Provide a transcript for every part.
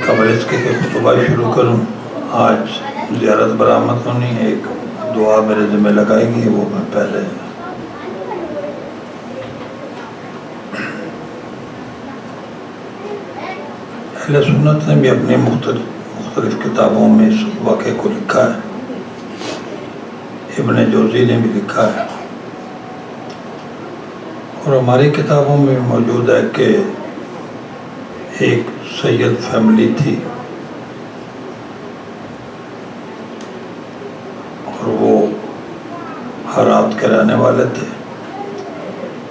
قبل اس کے کہ خطبہ شروع کروں، آج زیارت برآمد ہونی ہے، ایک دعا میرے ذمہ لگائی گئی، وہ میں پہلے اہل سنت نے بھی اپنی مختلف کتابوں میں اس واقعے کو لکھا ہے، ابن جوزی نے بھی لکھا ہے، اور ہماری کتابوں میں موجود ہے کہ ایک سید فیملی تھی اور وہ ہرات کے رہنے والے تھے،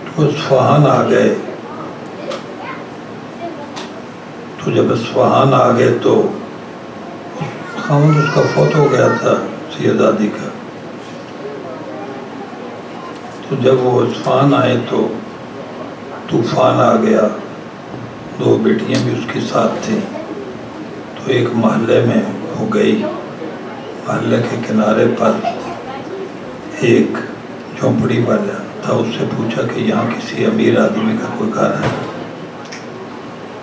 تو اصفہان آ گئے۔ تو جب اصفہان آ گئے تو خاوند اس کا فوت ہو گیا تھا، سیدادی کا۔ تو جب وہ اصفہان آئے تو طوفان آ گیا، دو بیٹیاں بھی اس کے ساتھ تھیں، تو ایک محلے میں ہو گئی۔ محلے کے کنارے پر ایک جھونپڑی والا تھا، اس سے پوچھا کہ یہاں کسی امیر آدمی کا کوئی گھر ہے؟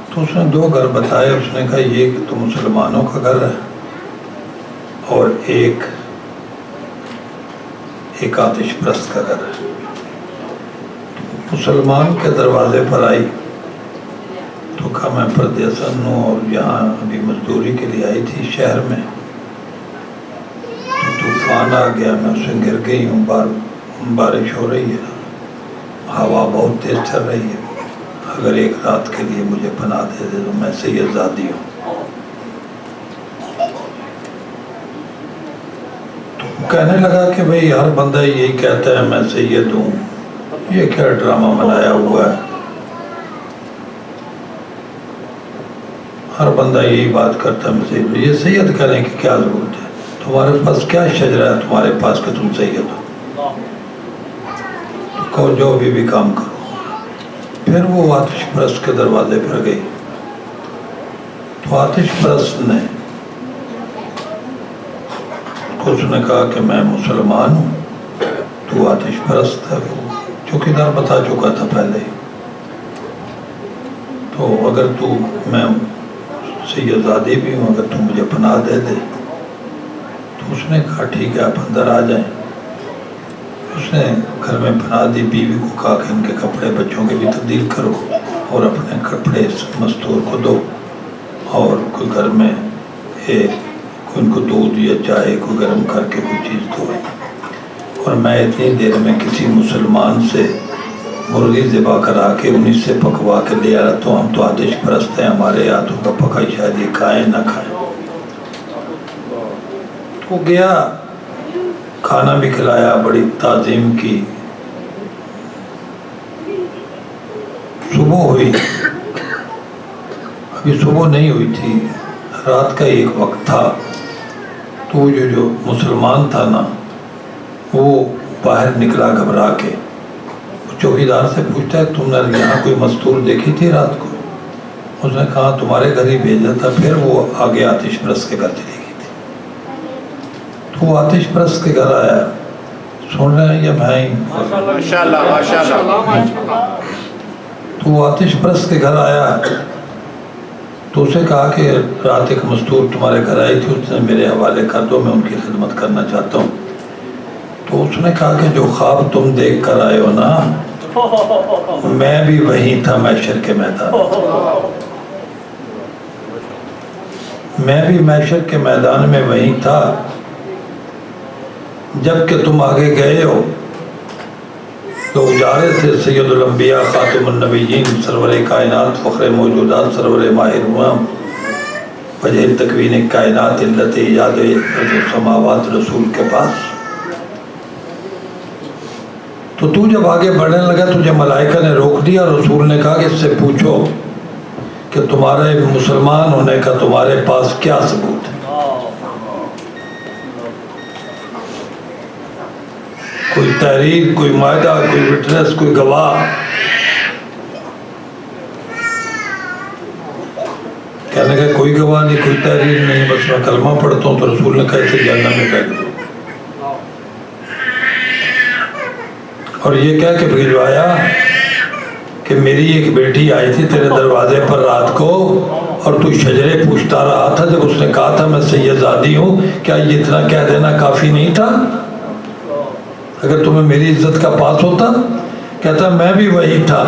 تو اس نے دو گھر بتائے، اس نے کہا یہ تو مسلمانوں کا گھر ہے اور ایک آتش پرست کا گھر ہے۔ مسلمان کے دروازے پر آئی تو کہا میں پردیسن ہوں اور یہاں ابھی مزدوری کے لیے آئی تھی شہر میں، تو طوفان آ گیا، میں اس سے گر گئی ہوں، بارش ہو رہی ہے، ہوا بہت تیز چل رہی ہے، اگر ایک رات کے لیے مجھے پناہ دے دے تو میں سید زادی ہوں۔ تو کہنے لگا کہ بھئی ہر بندہ یہی کہتا ہے میں سید ہوں، یہ کیا ڈرامہ بنایا ہوا ہے، ہر بندہ یہی بات کرتا ہے میں سید ہوں، یہ سید کہنے کی کیا ضرورت ہے، تمہارے پاس کیا شجرہ ہے تمہارے پاس کہ تم سید ہو، تو کہو جو بھی کام کرو۔ پھر وہ آتش پرست کے دروازے پر گئی، تو آتش پرست نے اس نے کہا کہ میں مسلمان ہوں، تو آتش پرست ہے، وہ چوکیدار بتا چکا تھا پہلے ہی، تو اگر تو میں سید زادی بھی ہوں، اگر تو مجھے پناہ دے دے۔ تو اس نے کہا ٹھیک ہے آپ اندر آ جائیں۔ اس نے گھر میں پناہ دی، بیوی کو کہا کہ ان کے کپڑے بچوں کے بھی تبدیل کرو اور اپنے کپڑے اس مستور کو دو، اور کوئی گھر میں کوئی ان کو دودھ یا چائے کو گرم کر کے کوئی چیز دو، اور میں اتنی دیر میں کسی مسلمان سے مرغی ذبح کرا کے انہیں سے پکوا کے لے آ تو ہم تو آتش پرست ہیں، ہمارے ہاتھوں کا پکا شاید یہ کھائیں نہ کھائیں۔ تو گیا، کھانا بھی کھلایا، بڑی تعظیم کی۔ صبح ہوئی، ابھی صبح نہیں ہوئی تھی، رات کا ایک وقت تھا، تو وہ جو مسلمان تھا نا، وہ باہر نکلا گھبرا کے، چوکیدار سے پوچھتا ہے تم نے یہاں کوئی مستور دیکھی تھی رات کو؟ اس نے کہا تمہارے گھر ہی بھیجا تھا۔ پھر وہ آگے آتش پرست کے گھر چلی گئی تھی، تو وہ آتش پرست کے گھر آیا، سن رہے ہیں یہ میں تو وہ آتش پرست کے گھر آیا تو اسے کہا کہ رات ایک مستور تمہارے گھر آئی تھی، اس نے میرے حوالے کر دو، میں ان کی خدمت کرنا چاہتا ہوں۔ تو اس نے کہا کہ جو خواب تم دیکھ کر آئے ہو نا، میں بھی وہیں تھا محشر کے میدان، میں بھی محشر کے میدان میں وہیں تھا، جب کہ تم آگے گئے ہو تو جا رہے تھے سید الانبیاء خاتم النبیین سرور کائنات فخر موجودات سرور ماہر امام وجہ تکوین کائنات علت ایجاد سماوات رسول کے پاس۔ تو جب آگے بڑھنے لگا تجھے ملائکہ نے روک دیا، رسول نے کہا کہ اس سے پوچھو کہ تمہارے مسلمان ہونے کا تمہارے پاس کیا ثبوت ہے؟ کوئی تحریر، کوئی معاہدہ، کوئی وٹنس، کوئی گواہ؟ کہنے کا کوئی گواہ نہیں، کوئی تحریر نہیں، بس میں کلمہ پڑھتا ہوں۔ تو رسول نے کہا اسے جہنم میں پھینک دو۔ اور یہ کہہ کے بھجوایا کہ میری ایک بیٹی آئی تھی تیرے دروازے پر رات کو اور تو شجرے پوچھتا رہا تھا، جب اس نے کہا تھا میں سید زادی ہوں، کیا یہ اتنا کہہ دینا کافی نہیں تھا؟ اگر تمہیں میری عزت کا پاس ہوتا؟ کہتا میں بھی وہی تھا،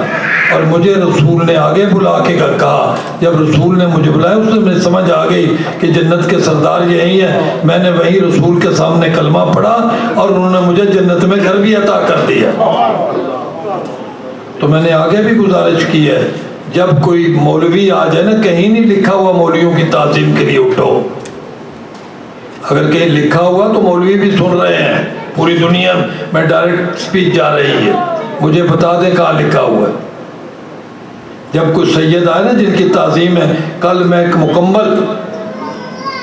اور مجھے رسول نے آگے بلا کے کہا، جب رسول نے مجھے بلایا اس سے مجھے سمجھ آ گئی کہ جنت کے سردار یہی ہیں، میں نے وہی رسول کے سامنے کلمہ پڑھا اور انہوں نے مجھے جنت میں گھر بھی عطا کر دیا۔ تو میں نے آگے بھی گزارش کی ہے، جب کوئی مولوی آ جائے نا، کہیں نہیں لکھا ہوا مولویوں کی تعظیم کے لیے اٹھو، اگر کہیں لکھا ہوا تو مولوی بھی سن رہے ہیں، پوری دنیا میں ڈائریکٹ سپیچ جا رہی ہے، مجھے بتا دیں کہاں لکھا ہوا ہے۔ جب کوئی سید آئے نا جن کی تعظیم ہے، کل میں ایک مکمل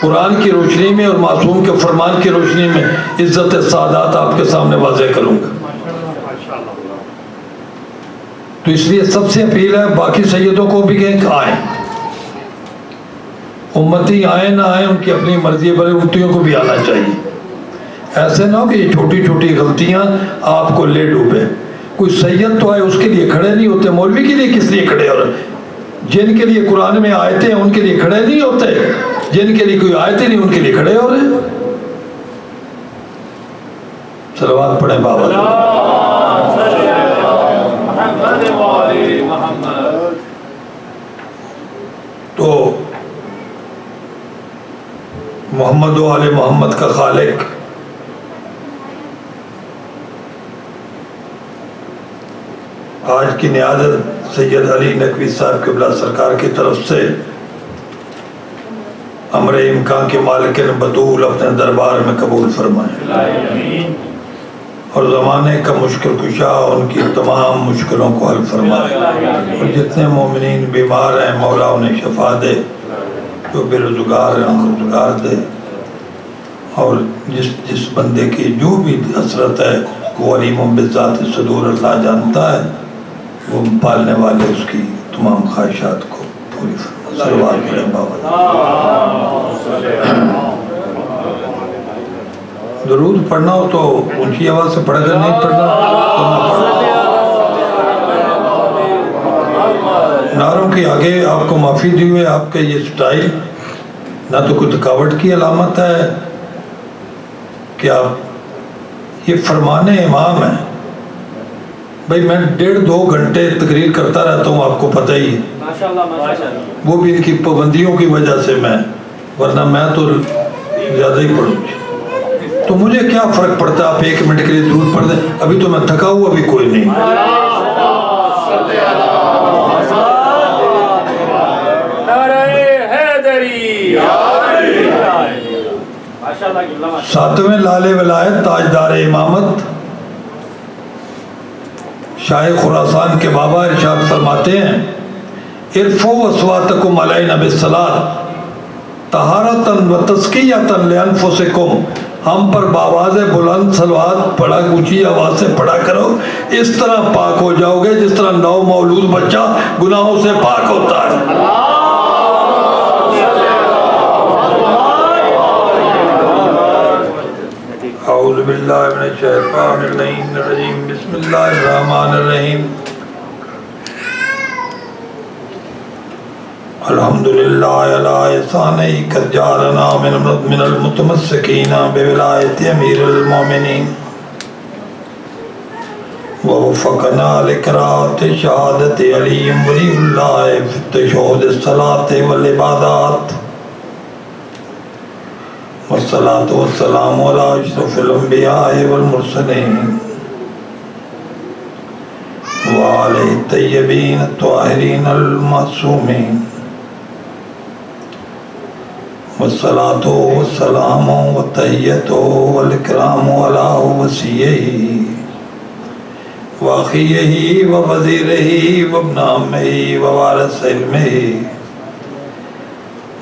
قرآن کی روشنی میں اور معصوم کے فرمان کی روشنی میں عزت سادات آپ کے سامنے واضح کروں گا۔ تو اس لیے سب سے اپیل ہے باقی سیدوں کو بھی کہ آئیں، امتی آئیں نہ آئیں ان کی اپنی مرضی ہے، بلے امتیوں کو بھی آنا چاہیے۔ ایسے نہ ہو کہ یہ چھوٹی چھوٹی غلطیاں آپ کو لے ڈوبے۔ کوئی سید تو آئے اس کے لیے کھڑے نہیں ہوتے، مولوی کے لیے کس لیے کھڑے ہو رہے؟ جن کے لیے قرآن میں آیتیں ہیں ان کے لیے کھڑے نہیں ہوتے، جن کے لیے کوئی آیتیں نہیں ان کے لیے کھڑے ہو رہے۔ صلوات پڑھیں بابا۔ تو محمد و آل محمد کا خالق آج کی نیازت سید علی نقوی صاحب قبلہ سرکار کی طرف سے امر امکان کے مالک بطول اپنے دربار میں قبول فرمائیں، اور زمانے کا مشکل کشا ان کی تمام مشکلوں کو حل فرمائے، اور جتنے مومنین بیمار ہیں مولا انہیں شفا دے، جو بے روزگار ہیں ان کو روزگار دے، اور جس بندے کی جو بھی حسرت ہے وہ علیم بذات صدور اللہ جانتا ہے، وہ پالنے والے اس کی تمام خواہشات کو پوری فرما۔ صلوات پڑھیں بابا۔ درود پڑھنا ہو تو اونچی آواز سے پڑھ کر نہیں پڑھنا تو نہ پڑھنا۔ نعروں کے آگے آپ کو معافی دی ہوئے، آپ کا یہ سٹائل نہ تو کوئی تھکاوٹ کی علامت ہے کہ آپ یہ فرمان امام ہیں۔ بھائی میں 1.5-2 گھنٹے تقریر کرتا رہتا ہوں، آپ کو پتہ ہی ہے، وہ بھی ان کی پابندیوں کی وجہ سے میں، ورنہ میں تو زیادہ ہی پڑھوں گی۔ تو مجھے کیا فرق پڑتا ہے آپ 1 منٹ کے لیے دور پڑھ دیں، ابھی تو میں تھکا ہوا بھی کوئی نہیں۔ ساتویں لالے ولایت تاجدار امامت شاہ خراسان کے بابا ارشاد فرماتے ہیں، ارفعوا اصواتکم علینا بالصلاۃ طہارۃ و تزکیۃ لانفسکم، ہم پر بآواز بلند صلوات پڑھا، اونچی آواز سے پڑھا کرو، اس طرح پاک ہو جاؤ گے جس طرح نو مولود بچہ گناہوں سے پاک ہوتا ہے۔ اعوذ باللہ من الشیطان الرجیم، بسم اللہ الرحمن الرحیم، الحمدللہ علی احسانہ قد جعلنا من المتمسکین بولایت امیر المومنین ووفقنا لقراءۃ شہادت علی ولی اللہ فی التشہد الصلاۃ والعبادات، والصلاة والسلام علی اشرف الانبیاء والمرسلین وعلی الطیبین الطاہرین المعصومین، والصلاة والسلام والتحیۃ والاکرام علی وصیہ واخیہ ووزیرہ وابن عمہ ووارث علمہ،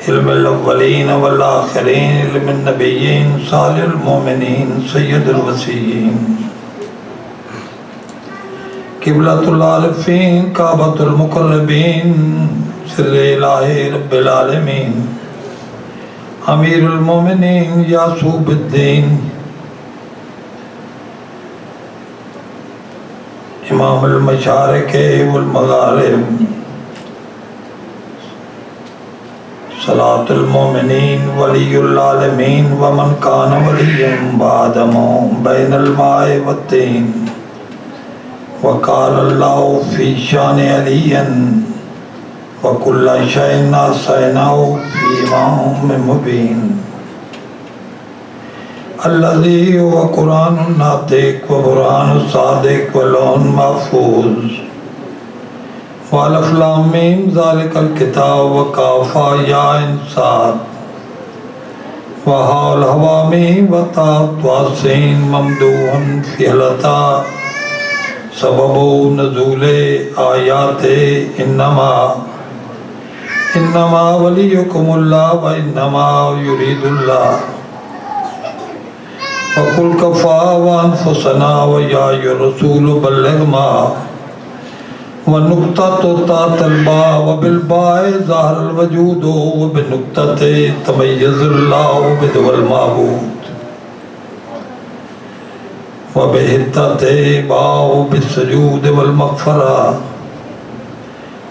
علم الاولین والآخرین، علم النبیین صالح المومنین سید الوصیین، قبلۃ العارفین کعبۃ المقربین، سر الہ رب العالمین، امیر المومنین یعصوب الدین، امام المشارق والمغارب صلاة المؤمنین ولی العالمین ومن کان ولیم بعدمو بین الماء والتین وقال اللہ فی شان علی وکل شیء احصیناہ فی امام مبین الذی هو قرآن ناطق و برہان صادق و لون محفوظ والف لام میم ذالک الکتاب وکافا یا انصاد وہا الحوامی وطاب تواسین ممدوحن فی حلتا سبب نزول آیات انما ولیکم اللہ و انما یرید اللہ وقل کفا وانفسنا ویا رسول بلغ ما ونقطة تحت الباء وبالباء ظهر الوجود وبالنقطة تميز الله بدو المعبود وبهتة باء بالسجود والمغفرة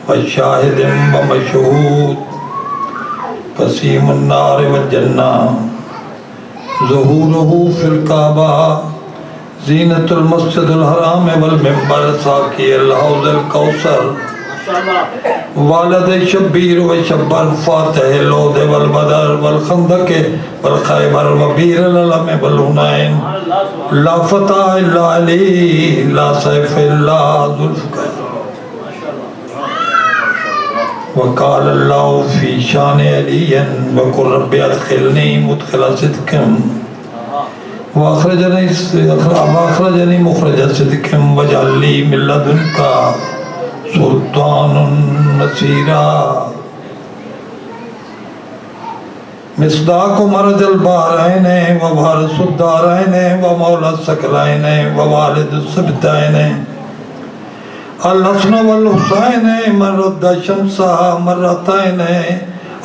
والشاهد ومشهود قسيم النار والجنة ظهوره في الكعبة زینت المسجد الحرام والمنبر ساقی الحوض الکوثر والد شبیر و شبر فاتح العود والبدر والخندق والخیبر وبیر العلم والحنین لا فتح الا علی لا سیف الا ذوالفقار وقال اللہ فی شان علی وقل رب ادخلنی مدخل صدق واخرجنی مخرج صدق واجعل لی من لدنک سلطان نصیرا مصداق مرج البحرین وبحر الدارین ومولا الثقلین ووالد السبتین الحسن والحسین من رد الشمس مرتين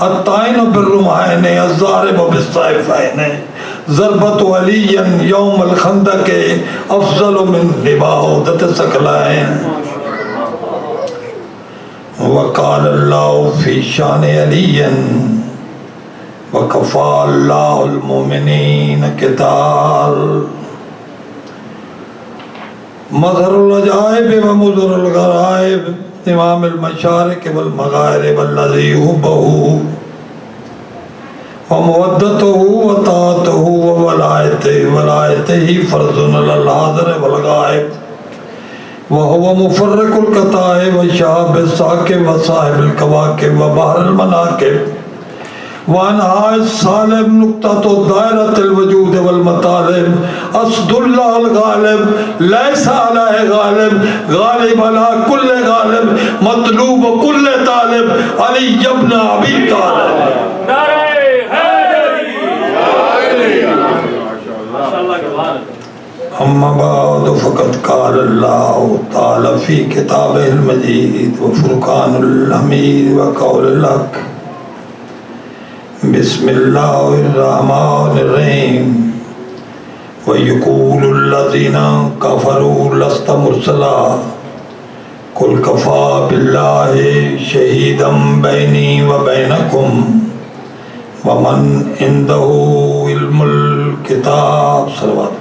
الطائن بالرمحين الضارب بالسيفين ضربة علي يوم الخندق أفضل من لباعودة الثقلين وقال الله في شان علي وكفى الله المؤمنين قتال مظہر العجائب ومظہر الغرائب امام المشارق والمغارب الذي حبه ومودته وطاعته وولایته فرض على الحاضر والغائب وهو مفرق الكتائب وشهاب الثاقب وصاحب الكواكب وبحر المناكب وانہاء السالب نقطة دائرة الوجود والمطالب اسد اللہ الغالب لیس علیہ غالب غالب علی کل غالب مطلوب کل طالب علی ابن ابی طالب اما بعد فقد قال اللہ تعالی فی کتابہ المجید وفرقان الحمید وقول الحق بسم اللہ الرحمن الرحیم وَيَقُولُ الَّذِينَ كَفَرُوا لَسْتَ مُرْسَلًا قُلْ كَفَى بِاللَّهِ شَهِيدًا بَيْنِي وَبَيْنَكُمْ وَمَنْ عِندَهُ عِلْمُ الْكِتَابِ صلوات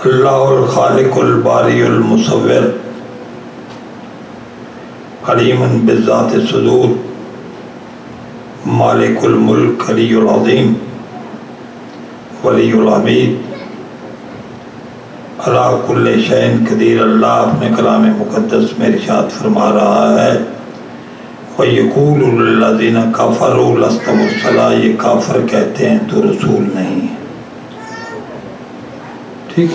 اللہ الخالق الباری المصور علیم بالذات الصدور مالک الملک علی العظیم ولی الحمید علی کل شیء قدیر اللہ اپنے کلام مقدس میں ارشاد فرما رہا ہے وَيَقُولُ الَّذِينَ كَفَرُوا لَسْتَ مُرْسَلًا یہ کافر کہتے ہیں تو رسول نہیں ہے. ٹھیک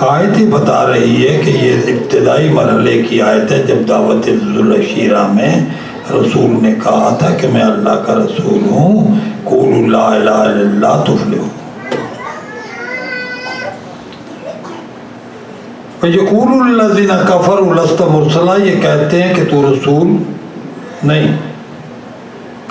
آیت ہی بتا رہی ہے کہ یہ ابتدائی مرحلے کی آیت ہے جب دعوت ذوالعشیرہ میں رسول نے کہا تھا کہ میں اللہ کا رسول ہوں قولوا لا الہ الا اللہ تفلحوا. وَيَقُولُ الَّذِينَ كَفَرُوا لَسْتَ مُرْسَلًا یہ کہتے ہیں کہ تو رسول نہیں.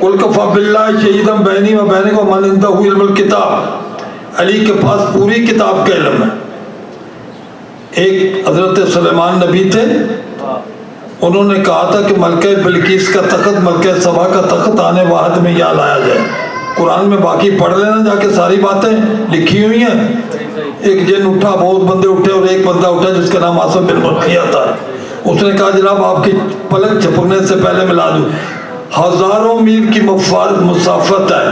قل کفی باللہ شہیدا بینی و بینکم ومن عندہ علم الکتاب، علی کے پاس پوری کتاب کا علم ہے۔ ایک حضرت سلیمان نبی تھے، انہوں نے کہا تھا کہ ملکہ بلقیس کا تخت ملکہ سبا کا تخت آنے واحد میں یہاں لایا جائے۔ قرآن میں باقی پڑھ لینا جا کے، ساری باتیں لکھی ہوئی ہیں۔ ایک جن اٹھا، بہت بندے اٹھے، اور ایک بندہ اٹھا جس کا نام عاصم بن برقیہ تھا۔ اس نے کہا جناب آپ کی پلک جھپکنے سے پہلے ملا دوں، ہزاروں میل کی مسافت ہے،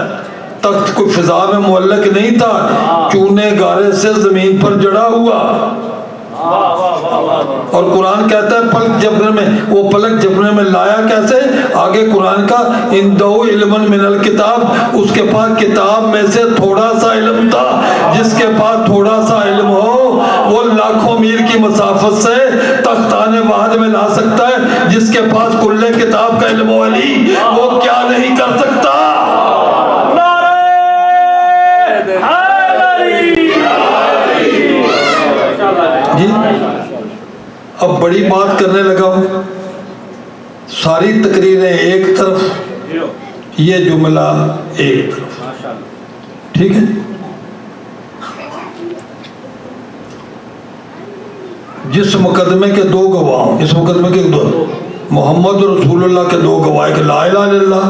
تخت کوئی فضا میں معلق نہیں تھا، چونے گارے سے زمین پر جڑا ہوا۔ اور قرآن کہتا ہے پلک جھپکنے میں، وہ پلک جھپکنے میں لایا کیسے؟ آگے قرآن کا اندہ علم من الکتاب، اس کے پاس کتاب میں سے تھوڑا سا علم تھا۔ جس کے پاس تھوڑا سا علم ہو وہ لاکھوں میل کی مسافت سے تخت آنے واحد میں لا سکتا ہے۔ جس کے پاس کل کتاب کا علم ہو علی، وہ کیا نہیں کر سکتا؟ جی اب بڑی بات کرنے لگا ہوں، ساری تقریریں ایک طرف، یہ جملہ ایک طرف، ٹھیک ہے؟ جس مقدمے کے دو گواہ ہوں، اس مقدمے کے دو، محمد رسول اللہ کے دو گواہ، ایک لا الہ الا اللہ،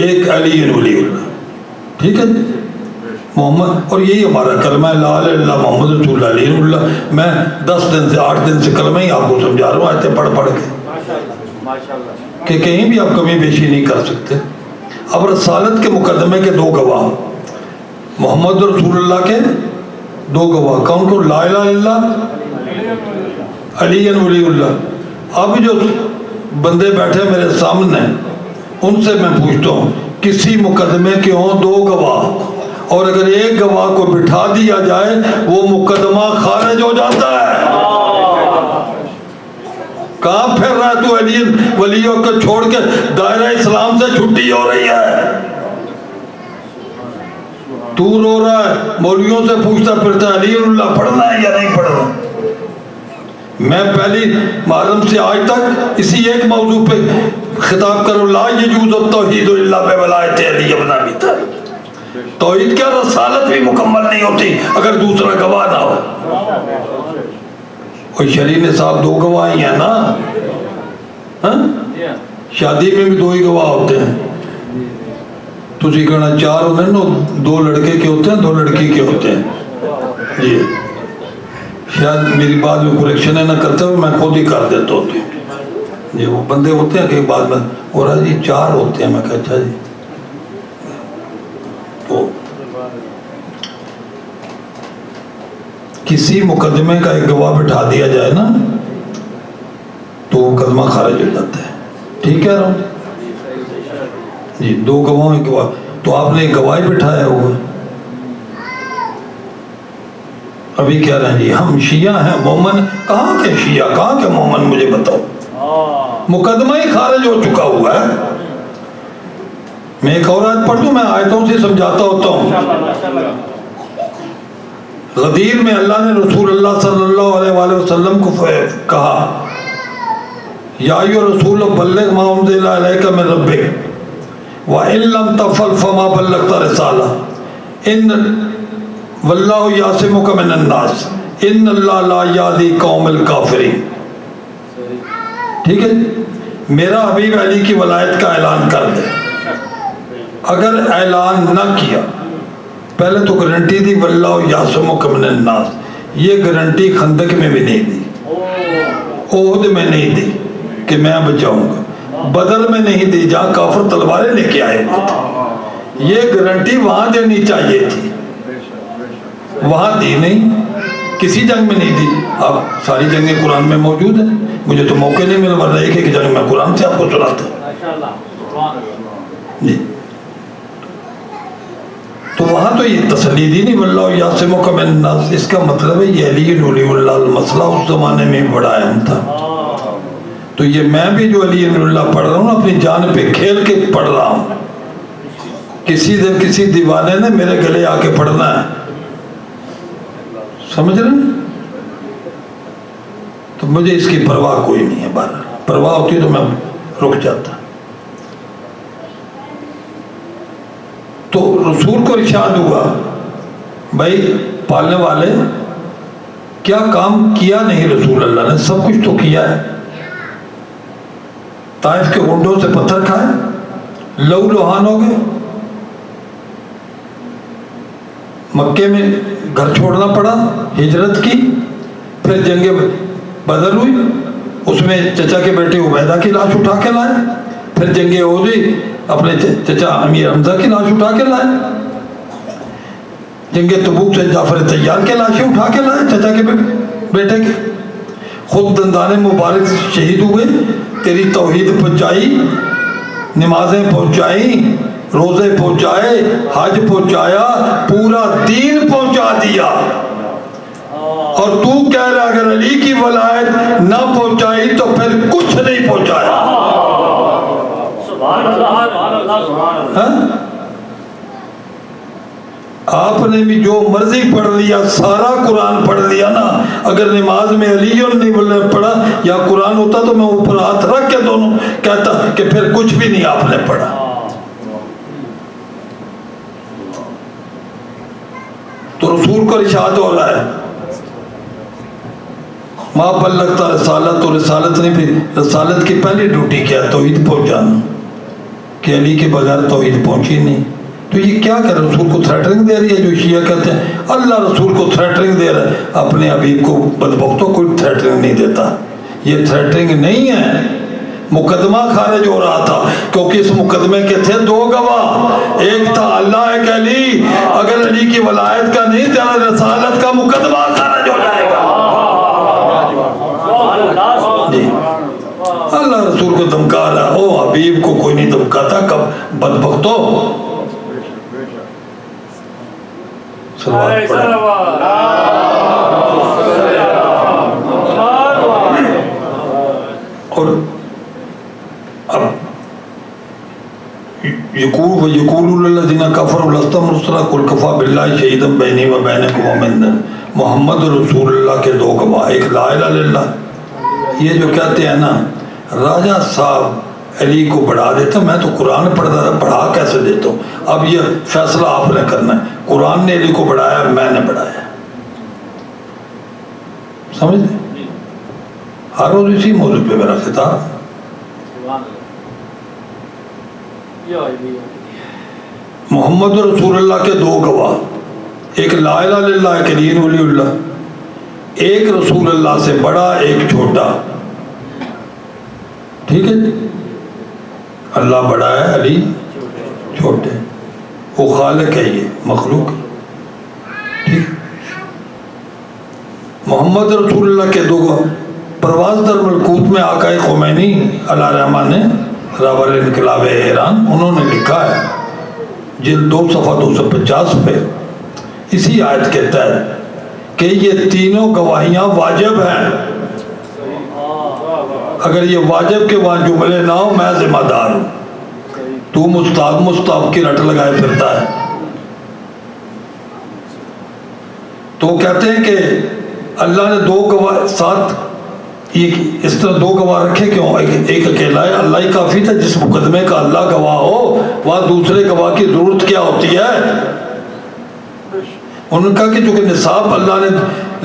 ایک علی ولی اللہ، ٹھیک ہے؟ محمد، اور یہی ہمارا کلمہ ہے، لا الہ الا اللہ محمد رسول اللہ علیہ اللہ۔ میں 10 دن سے 8 دن سے کلمہ ہی آپ کو سمجھا رہا ہوں، آیتیں پڑھ پڑھ کے، کہ کہیں بھی آپ کمی بیشی نہیں کر سکتے۔ اب رسالت کے مقدمے کے دو گواہ، محمد رسول اللہ کے دو گواہ، کون کون؟ لا الہ الا اللہ، علی ولی اللہ۔ اب جو بندے بیٹھے میرے سامنے، ان سے میں پوچھتا ہوں کسی مقدمے کے ہوں دو گواہ، اور اگر ایک گواہ کو بٹھا دیا جائے وہ مقدمہ خارج ہو جاتا ہے۔ کہاں پھر رہا ہے تو؟ علی ولیوں کو چھوڑ کے دائرہ اسلام سے چھٹی ہو رہی ہے، تو رو رہا ہے، مولویوں سے پوچھتا پھرتا ہے علی اللہ پڑھنا ہے یا نہیں پڑھنا۔ میں پہلی محرم سے آج تک اسی ایک موضوع پہ خطاب کروں، لا یجوز التوحید الا بولایت علی بن ابی طالب۔ توحید کیا، رسالت بھی مکمل نہیں ہوتی اگر دوسرا گواہ نہ ہو۔ اور شریف صاحب دو گواہ ہی ہیں نا، شادی میں بھی دو ہی گواہ ہوتے ہیں۔ تسی کہنا چار ہوتے ہیں نا، دو لڑکے کے ہوتے ہیں، دو لڑکی کے ہوتے ہیں۔ جی شاید میری بات میں کریکشن ہے نہ کرتے ہوئے میں خود ہی کر دیتا ہوتا ہوں۔ جی وہ بندے ہوتے ہیں کہ بعد میں ہو رہا جی 4 ہوتے ہیں، میں کہا اچھا جی۔ تو کسی مقدمے کا ایک گواہ بٹھا دیا جائے نا تو مقدمہ خارج ہو جاتا ہے، ٹھیک ہے نا جی؟ 2 گواہ ایک گواہ، تو آپ نے ایک گواہ بٹھایا ہوا۔ ابھی کہہ رہے ہیں جی ہم شیعہ ہیں، مومن۔ کہاں کے شیعہ، کہاں کے مومن، مجھے بتاؤ، مقدمہ ہی خارج ہو چکا ہوا ہے۔ میں ایک اور آیت پڑھ دوں، میں آیتوں سے سمجھاتا ہوتا ہوں۔ غدیر میں اللہ نے رسول اللہ صلی اللہ علیہ وآلہ وسلم کو کہا، یا ایھا الرسول بلغ ما انزل الیک من ربک وان لم تفعل فما بلغت رسالہ ان واللہ یعصمک من الناس ان اللہ لا یہدی قوم الکافرین۔ ٹھیک ہے، میرا حبیب علی کی ولایت کا اعلان کر دے۔ اگر اعلان نہ کیا، پہلے تو گارنٹی دی واللہ یعصمک من الناس، یہ گارنٹی خندق میں بھی نہیں دی، احد میں نہیں دی کہ میں بچاؤں گا، بدر میں نہیں دی جہاں کافر تلواریں لے کے آئے تھے، یہ گارنٹی وہاں دینی چاہیے تھی، وہاں دی نہیں، کسی جنگ میں نہیں دی۔ اب ساری جنگیں قرآن میں موجود ہیں، مجھے تو موقع نہیں مل رہا ایک ایک جنگ میں قرآن سے آپ کو سناتا جی۔ تو وہاں تو یہ تسلی دی نہیں واللہ یعصمک من الناس، اس کا مطلب ہے یہ علی ولی اللہ المسئلہ اس زمانے میں بڑا اہم تھا۔ تو یہ میں بھی جو علی ولی اللہ پڑھ رہا ہوں اپنی جان پہ کھیل کے پڑھ رہا ہوں، کسی دن کسی دیوانے نے میرے گلے آ کے پڑھنا ہے، سمجھ رہے ہیں؟ تو مجھے اس کی پرواہ کوئی نہیں ہے، بہرحال پرواہ ہوتی تو میں رک جاتا۔ تو رسول کو ارشاد ہوا بھائی پالنے والے کیا کام کیا نہیں رسول اللہ نے؟ سب کچھ تو کیا ہے. طائف کے اونٹوں سے پتھر کھائے، لہو لہان ہو گئے، مکے میں گھر چھوڑنا پڑا، ہجرت کی، پھر جنگ بدر ہوئی، اس میں چچا کے بیٹے عبیدہ کی لاش اٹھا کے لائے، پھر جنگ احد ہوئی، اپنے چچا امیر حمزہ کی لاش اٹھا کے لائے، جنگ تبوک سے جعفر طیار کے لاشیں اٹھا کے لائے چچا کے بیٹے کے، خود دندان مبارک شہید ہوئے، تیری توحید پہنچائی، نمازیں پہنچائیں، روزے پہنچائے، حج پہنچایا، پورا دین پہنچا دیا، اور تو کہہ رہا اگر علی کی ولایت نہ پہنچائی تو پھر کچھ نہیں پہنچایا. آپ نے بھی جو مرضی پڑھ لیا، سارا قرآن پڑھ لیا نا، اگر نماز میں علی نہیں پڑھا یا قرآن ہوتا تو میں اوپر ہاتھ رکھ کے دونوں کہتا کہ پھر کچھ بھی نہیں آپ نے پڑھا. تو رسول کو ارشاد ہو رہا ہے ماں بلغت رسالت، تو رسالت نہیں، پھر رسالت کی پہلی ڈیوٹی کیا؟ توحید پہنچانا، کہ علی کے بغیر توحید پہنچی نہیں. تو یہ کیا کہ رسول کو تھریٹنگ دے رہی ہے؟ جو شیعہ کہتے ہیں اللہ رسول کو تھریٹنگ دے رہا ہے، اپنے حبیب کو بدبختوں کو تھریٹنگ نہیں دیتا. یہ تھریٹنگ نہیں ہے، مقدمہ خارج ہو رہا تھا، کیونکہ اس مقدمے کے تھے دو گواہ، ایک تھا اللہ، ایک علی. اگر علی کی ولایت کا نہیں تھا، رسالت کا مقدمہ خارج ہو جائے گا. جی اللہ رسول کو دھمکا رہا، او حبیب کو کوئی نہیں دھمکاتا، کب بدبختو. اور اب یقول الذین کفروا لست مرسلا قل کفی باللہ شہیدا بینی و بینکم ومن محمد رسول اللہ کے دو گواہ، ایک لا الہ الا اللہ. یہ جو کہتے ہیں نا راجہ صاحب علی کو بڑھا دیتا، میں تو قرآن پڑھتا تھا، بڑھا کیسے دیتا ہوں؟ اب یہ فیصلہ آپ نے کرنا ہے، قرآن نے علی کو بڑھایا، میں نے بڑھایا. سمجھ لیں؟ ہر روز اسی موضوع پہ میرا خطاب. محمد رسول اللہ کے دو گواہ، ایک لا الہ الا اللہ، ایک علی ولی اللہ. ایک رسول اللہ سے بڑا، ایک چھوٹا. ٹھیک ہے، اللہ بڑا ہے، علی چھوٹے. وہ خالق ہے، یہ مخلوق. ٹھیک. محمد رسول اللہ کے دو گواہ. پرواز در ملکوت میں آقا خمینی علیہ الرحمہ نے رابر انقلاب ایران، انہوں نے لکھا ہے جلد 2 صفحہ 250 پہ اسی آیت کے تحت کہ یہ تینوں گواہیاں واجب ہیں. اگر یہ واجب کے وہاں جملے نہ ہو، میں ذمہ دار ہوں. تو مستحب کی رٹ لگائے پھرتا ہے. تو کہتے ہیں کہ اللہ نے دو گواہ ساتھ، اس طرح دو گواہ رکھے کیوں؟ ایک اکیلا ہے، اللہ ہی کافی تھا. جس مقدمے کا اللہ گواہ ہو وہاں دوسرے گواہ کی ضرورت کیا ہوتی ہے؟ انہوں نے کہا کہ چونکہ نصاب اللہ نے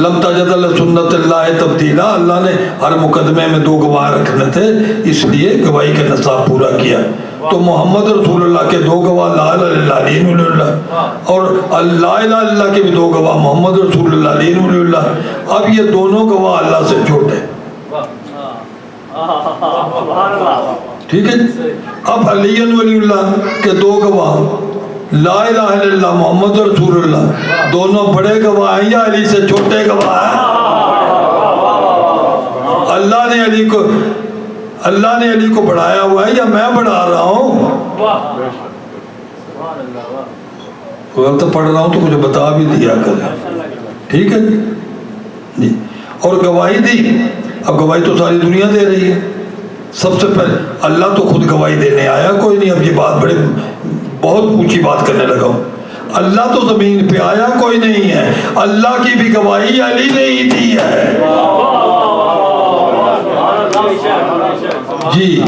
لم تجد لسنت اللہ تبدیلا، اللہ نے ہر مقدمے میں دو گواہ رکھنے تھے، اس لیے گواہی کا نصاب پورا کیا. تو محمد رسول اللہ کے دو گواہ لا الہ الا اللہ علی ولی اللہ، اور لا الہ الا اللہ کے بھی دو گواہ محمد رسول اللہ علی ولی اللہ. اب یہ دونوں گواہ اللہ سے چھوٹے. ٹھیک ہے. اب علی ولی اللہ کے دو گواہ لا الہ الا اللہ محمد رسول اللہ، دونوں بڑے گواہ ہیں یا علی سے چھوٹے گواہ ہیں؟ اللہ نے علی کو بڑھایا ہوا ہے یا میں بڑھا رہا ہوں؟ وقت پڑھ رہا ہوں تو مجھے بتا بھی دیا کر. ٹھیک ہے جی. اور گواہی دی. اب گواہی تو ساری دنیا دے رہی ہے. سب سے پہلے اللہ تو خود گواہی دینے آیا کوئی نہیں. اب یہ بات بہت اونچی بات کرنے لگا ہوں. اللہ تو زمین پہ آیا کوئی نہیں ہے. اللہ کی بھی گواہی علی نے ہی دی ہے. جی.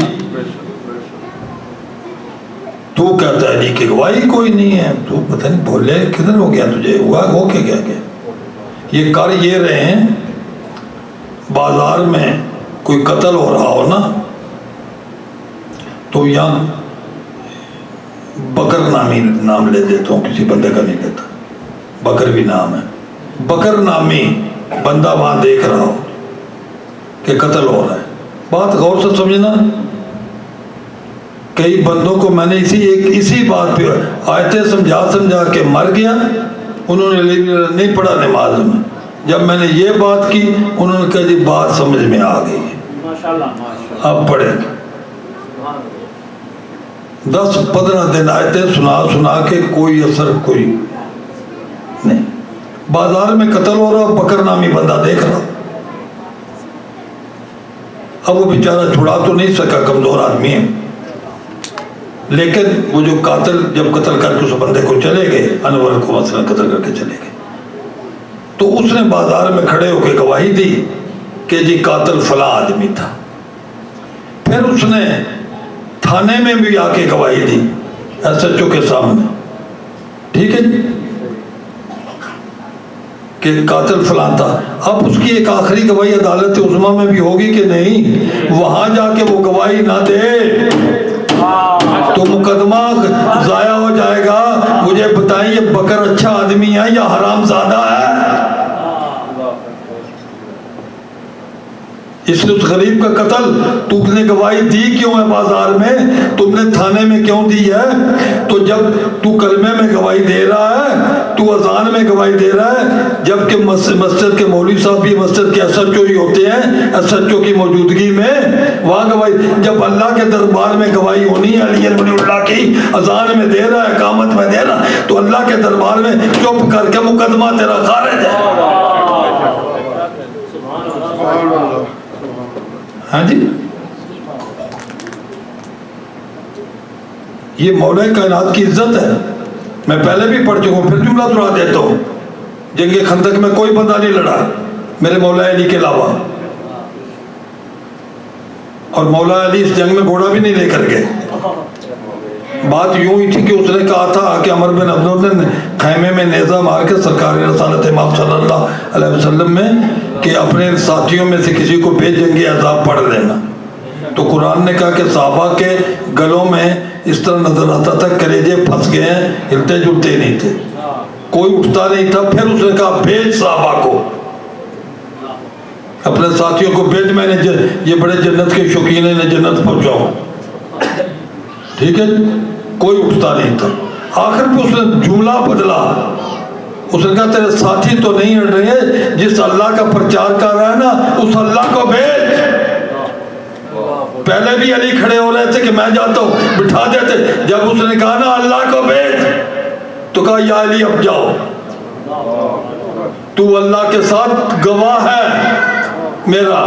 تو کہتا ہے جی کہ گواہی کوئی نہیں ہے. تو پتہ نہیں بولے کدھر ہو گیا تجھے, ہوا ہو کے کیا گیا. یہ کر یہ رہے ہیں, بازار میں کوئی قتل ہو رہا ہو نا تو یہاں بکر نامی نام لے دیتا ہوں, کسی بندے کا نہیں لیتا, بکر بھی نام ہے. بکر نامی بندہ وہاں دیکھ رہا ہو کہ قتل ہو رہا ہے. بات غور سے سمجھنا, کئی بندوں کو میں نے اسی بات پہ آیتیں سمجھا کے مر گیا, انہوں نے نہیں پڑھا نماز میں. جب میں نے یہ بات کی انہوں نے کہا جی بات سمجھ میں آ گئی, اب پڑھیں. 10-15 دن آیتیں سنا کے کوئی اثر کوئی نہیں. بازار میں قتل ہو رہا, بکر نامی بندہ دیکھ رہا. اب وہ بیچارہ چھڑا تو نہیں سکا, کمزور آدمی ہے, لیکن وہ جو قاتل جب قتل کر کے اس بندے کو چلے گئے, انور کو مثلا قتل کر کے چلے گئے, تو اس نے بازار میں کھڑے ہو کے گواہی دی کہ جی قاتل فلاں آدمی تھا. پھر اس نے تھانے میں بھی آ کے گواہی دی ایس ایچ او کے سامنے, ٹھیک ہے جی, کہ قاتل فلاں تھا. اب اس کی ایک آخری گواہی عدالت عظمیٰ میں بھی ہوگی کہ نہیں, وہاں جا کے وہ گواہی نہ دے تو مقدمہ ضائع ہو جائے گا. مجھے بتائیں یہ بکر اچھا آدمی ہے یا حرام زادہ ہے؟ اس نے اس غریب کا قتل تم نے گواہی دی کیوں ہے بازار میں, تم نے تھانے میں کیوں دی ہے؟ تو جب تو کلمے میں گواہی دے رہا ہے, تو اذان میں گواہی دے رہا ہے, جبکہ مسجد کے مولوی صاحب بھی مسجد کے ایس ایچ او ہی ہوتے ہیں, ایس ایچ او کی موجودگی میں وہاں گواہی, جب اللہ کے دربار میں گواہی ہونی ہے علی ولی اللہ کی, اذان میں دے رہا ہے, اقامت میں دے رہا ہے, تو اللہ کے دربار میں چپ کر کے مقدمہ تیرا خارج ہے. ہاں جی, یہ مولا کائنات کی عزت ہے. میں پہلے بھی پڑھ چکا ہوں, پھر جملہ دہرا دیتا ہوں. جنگ خندق میں کوئی بندہ نہیں لڑا میرے مولا علی کے علاوہ, اور مولا علی اس جنگ میں گھوڑا بھی نہیں لے کر گئے. بات یوں ہی تھی کہ اس نے کہا تھا کہ عمر بن عبد نے خیمے میں نیزہ مار کے سرکار رسالت امام صلی اللہ علیہ وسلم میں کہ اپنے ساتھیوں میں سے کسی کو بھیجیں گے عذاب پڑھ لینا. تو قرآن نے کہا کہ صحابہ کے گلوں میں اس طرح نظر آتا تھا کلیجے پھنس گئے ہیں, ہلتے جلتے نہیں تھے, کوئی اٹھتا نہیں تھا. پھر اس نے کہا بھیج صحابہ کو, اپنے ساتھیوں کو بھیج, میں نے یہ بڑے جنت کے شوقین ہیں, انہیں جنت پہنچاؤں. ٹھیک ہے, کوئی اٹھتا نہیں تھا. آخر پہ اس نے جملہ بدلا, اس نے کہا تیرے ساتھی تو نہیں اڑ رہے, جس اللہ کا پرچار کر رہا ہے نا اس اللہ کو بھیج. پہلے بھی علی کھڑے ہو رہے تھے کہ میں جاتا ہوں, بٹھا دیتے. جب اس نے کہا نا اللہ کو بھیج, تو کہا یا علی اب جاؤ, تو اللہ کے ساتھ گواہ ہے میرا.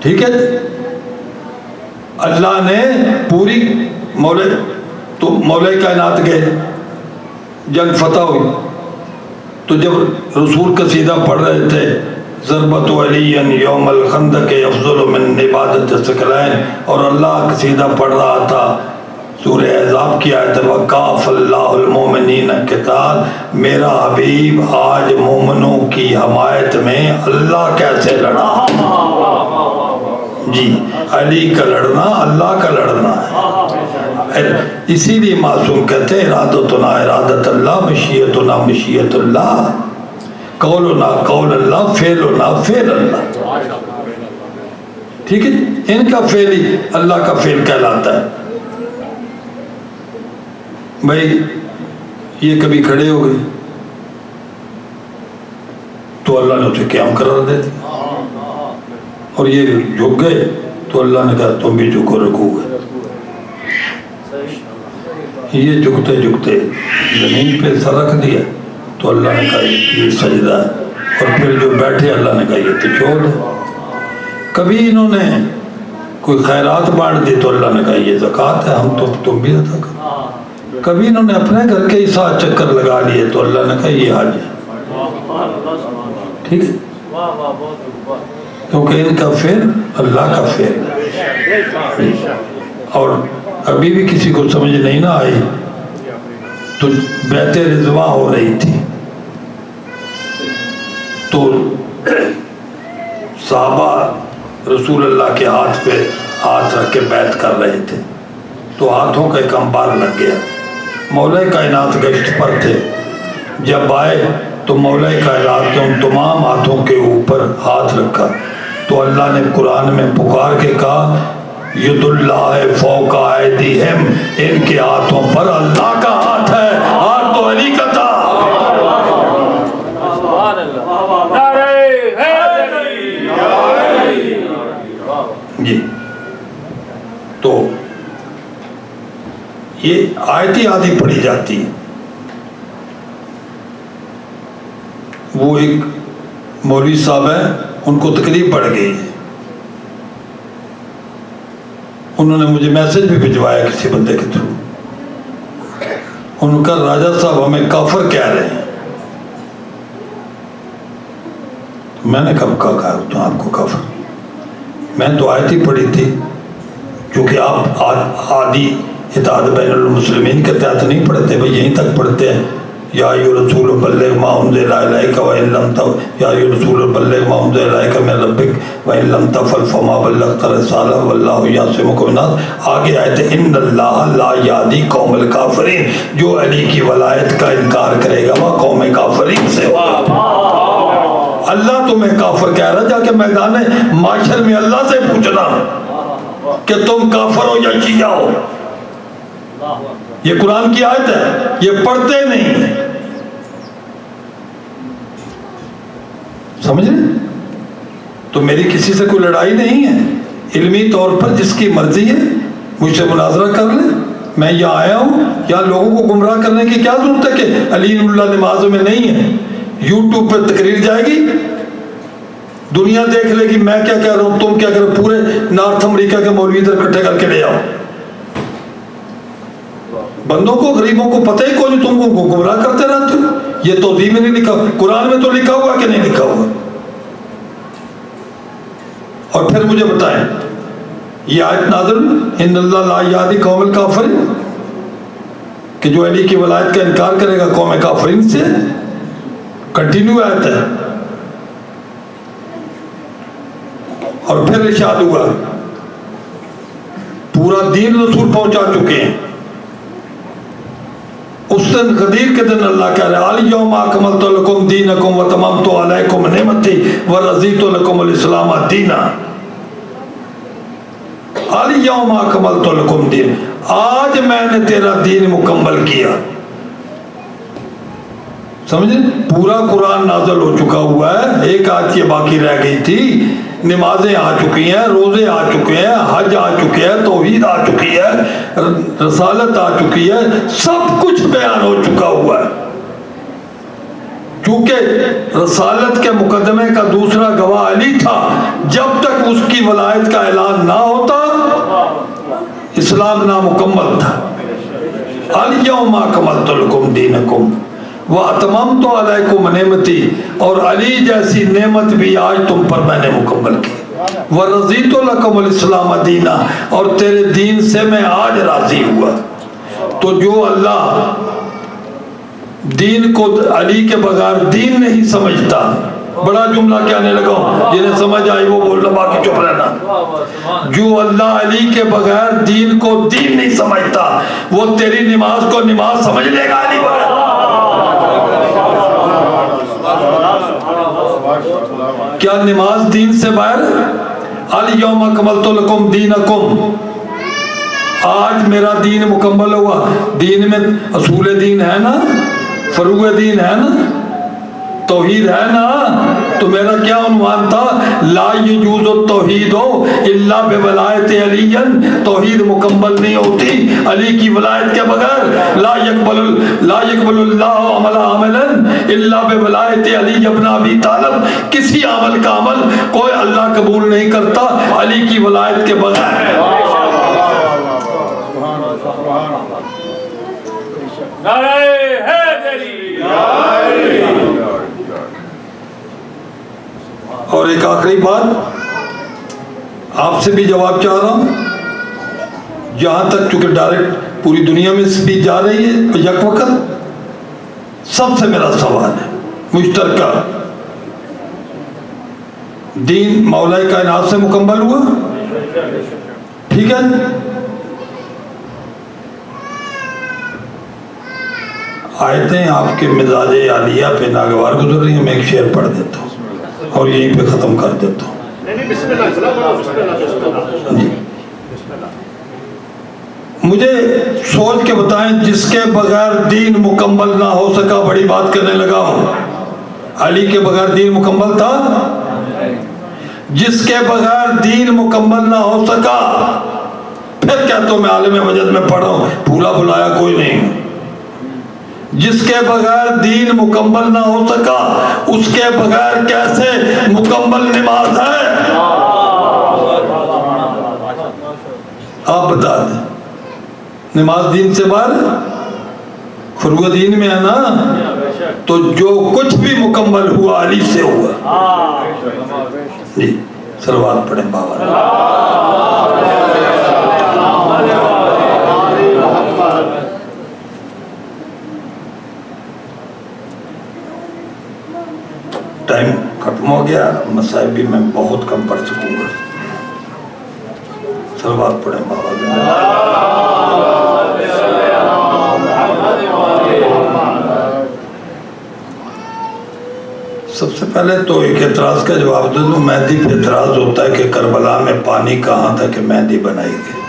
ٹھیک ہے, اللہ نے پوری مولا کائنات گئے, جنگ فتح ہوئی, تو جب رسول قصیدہ پڑھ رہے تھے ضربت علی یوم الخندق افضل من عبادت ثقلین, اور اللہ قصیدہ پڑھ رہا تھا سورہ احزاب کی آیت وقاف اللہ المومنین القتال, میرا حبیب آج مومنوں کی حمایت میں اللہ کیسے لڑا. جی علی کا لڑنا اللہ کا لڑنا ہے. اسی لیے معصوم کہتے ہیں ارادتنا ارادت اللہ, مشیتنا مشیت اللہ, قولنا قول اللہ, فعلنا فعل اللہ. ٹھیک ہے, ان کا فعل ہی اللہ کا فعل کہلاتا ہے. بھائی یہ کبھی کھڑے ہو گئے تو اللہ نے اسے قیام قرار دے دیا, اور یہ جھک گئے تو اللہ نے کہا تم بھی جھکو رکوع ہے. یہ جھکتے جھکتے زمین پہ سر رکھ دیا تو اللہ نے کہا یہ سجدہ ہے, اور پھر جو بیٹھے اللہ نے کہا یہ تو چھوڑ ہے. کبھی انہوں نے کوئی خیرات بانٹ دی تو اللہ نے کہا یہ زکوٰۃ ہے, ہم تو تم بھی ادا کرو. کبھی انہوں نے اپنے گھر کے ہی 7 چکر لگا لیے تو اللہ نے کہا یہ حج ہے. ٹھیک ہے, کیونکہ ان کا فعل اللہ کا فعل ہے. اور ابھی بھی کسی کو سمجھ نہیں نہ آئی تو بیعت رضوان ہو رہی تھی، تو صحابہ رسول اللہ کے ہاتھ پہ ہاتھ رکھ کے بیعت کر رہے تھے، تو ہاتھوں کا ایک انبار لگ گیا۔ مولا کائنات گشت پر تھے، جب آئے تو مولا کائنات نے ان تمام ہاتھوں کے اوپر ہاتھ رکھا، تو اللہ نے قرآن میں پکار کے کہا ید اللہ فوق ایدیہم، ان کے ہاتھوں پر اللہ کا ہاتھ ہے، ہاتھ تو علی کا تھا۔ جی تو یہ آیتی آدھی پڑھی جاتی ہے۔ وہ ایک مولوی صاحب ہیں، ان کو تکلیف پڑ گئی، انہوں نے مجھے میسج بھی بھجوایا کسی بندے کے تھرو، ان کا راجہ صاحب ہمیں کافر کہہ رہے ہیں۔ میں نے کب کہا تو آپ کو کافر؟ میں تو آیت ہی پڑھی تھی، کیونکہ آپ عادی اتحاد بین المسلمین کے تحت نہیں پڑھتے بھئی، یہیں تک پڑھتے ہیں یا ایھا الرسول بلغ ما انزل الیک وان لم یا ایھا الرسول بلغ ما انزل الیک من ربک وان لم تفعل فما بلغت رسالہ واللہ یعصمک من الناس۔ آگے آیت ان اللہ لا یہدی قوم الکافرین، جو علی کی ولایت کا انکار کرے گا وہ قوم کافرین سے ہوگا۔ اللہ تمہیں کافر کہہ رہا، جا کے میدان معاشر میں اللہ سے پوچھنا کہ تم کافر ہو یا شیعہ ہو۔ یہ قرآن کی آیت ہے، یہ پڑھتے نہیں، سمجھ رہے؟ تو میری کسی سے کوئی لڑائی نہیں ہے، علمی طور پر جس کی مرضی ہے مجھ سے مناظرہ کر لیں۔ میں یہاں آیا ہوں، یہاں لوگوں کو گمراہ کرنے کی کیا ضرورت ہے کہ علی اللہ نمازوں میں نہیں ہے؟ یوٹیوب پہ تقریر جائے گی، دنیا دیکھ لے گی میں کیا کہہ رہا ہوں، تم کیا کہہ رہے ہو، پورے نارتھ امریکہ کے مولوی ادھر اکٹھے کر کے لے آؤ۔ بندوں کو، غریبوں کو پتہ ہی کوئی نہیں، تم کو گمراہ کرتے رہتے ہو۔ یہ توضیح میں نہیں لکھا، قرآن میں تو لکھا ہوا کہ نہیں لکھا ہوا؟ اور پھر مجھے بتائیں، یہ آیت نازل ان اللہ لا یہدی قوم الکافرین، کہ جو علی کی ولایت کا انکار کرے گا قوم کافرین سے، کنٹینیو آیت ہے۔ اور پھر ارشاد ہوا پورا دین رسول پہنچا چکے ہیں۔ اس دن غدیر کے دن اللہ کہہ رہا ہے الیوم اکملت لکم دینکم واتممت علیکم نعمتی ورضیت لکم الاسلام دینا۔ الیوم اکملت لکم دین، آج میں نے تیرا دین مکمل کیا۔ سمجھے؟ پورا قرآن نازل ہو چکا ہوا ہے، ایک آیت یہ باقی رہ گئی تھی۔ نمازیں آ چکی ہیں، روزے آ چکے ہیں، حج آ چکے ہیں، توحید آ چکی ہے، رسالت آ چکی ہے، سب کچھ بیان ہو چکا ہوا ہے۔ کیونکہ رسالت کے مقدمے کا دوسرا گواہ علی تھا، جب تک اس کی ولایت کا اعلان نہ ہوتا اسلام نامکمل تھا۔ الیوم اکملت لکم دینکم واتممت علیکم نعمتی، اور علی جیسی نعمت بھی آج تم پر میں نے مکمل کی۔ ورضیت لکم الاسلام دینا، اور تیرے دین سے میں آج راضی ہوا۔ تو جو اللہ دین کو علی کے بغیر دین نہیں سمجھتا، بڑا جملہ کہنے لگا ہوں، جنہیں سمجھ آئی وہ بولنا، باقی چپ رہنا۔ جو اللہ علی کے بغیر دین کو دین نہیں سمجھتا، وہ تیری نماز کو نماز سمجھ لے گا علی بغیر؟ کیا نماز دین سے باہر؟ الیوم اکملت لکم دینکم، آج میرا دین مکمل ہوا۔ دین میں اصول دین ہے نا، فروع دین ہے نا، توحید ہے نا، تو میرا کیا عنوان تھا؟ لا یجوز التوحید الا بولایت علی، توحید مکمل نہیں ہوتی علی کی ولایت کے بغیر۔ لا یقبل اللہ عمل عاملا الا بولایت علی ابن ابی طالب، کسی عمل کا عمل کوئی اللہ قبول نہیں کرتا علی کی ولایت کے بغیر۔ اور ایک آخری بات آپ سے بھی جواب چاہ رہا ہوں، جہاں تک چونکہ ڈائریکٹ پوری دنیا میں بھی جا رہی ہے یک وقت، سب سے میرا سوال ہے مشترکہ، دین مولا کائنات سے مکمل ہوا؟ ٹھیک ہے، آیتیں آپ کے مزاج عالیہ پہ ناگوار گزر رہی ہیں، میں ایک شعر پڑھ دیتا ہوں اور یہیں پہ ختم کر دیتا ہوں۔ جی مجھے سوچ کے بتائیں، جس کے بغیر دین مکمل نہ ہو سکا، بڑی بات کرنے لگا ہوں، علی کے بغیر دین مکمل تھا؟ جس کے بغیر دین مکمل نہ ہو سکا، پھر کہتا ہوں میں عالم وجد میں پڑھا ہوں، بھولا بلایا کوئی نہیں۔ جس کے بغیر دین مکمل نہ ہو سکا، اس کے بغیر کیسے مکمل نماز ہے؟ آپ بتا دیں، نماز دین سے باہر؟ فروغ دین میں ہے نا؟ تو جو کچھ بھی مکمل ہوا علی سے ہوا۔ جی صلوات پڑھیں بابا۔ ٹائم ختم ہو گیا، مسائل بھی میں بہت کم پڑھ سکوں گا۔ صلوات پڑھیں بابا۔ سب سے پہلے تو ایک اعتراض کا جواب دے دوں، مہدی پہ اعتراض ہوتا ہے کہ کربلا میں پانی کہاں تھا کہ مہدی بنائی گئی؟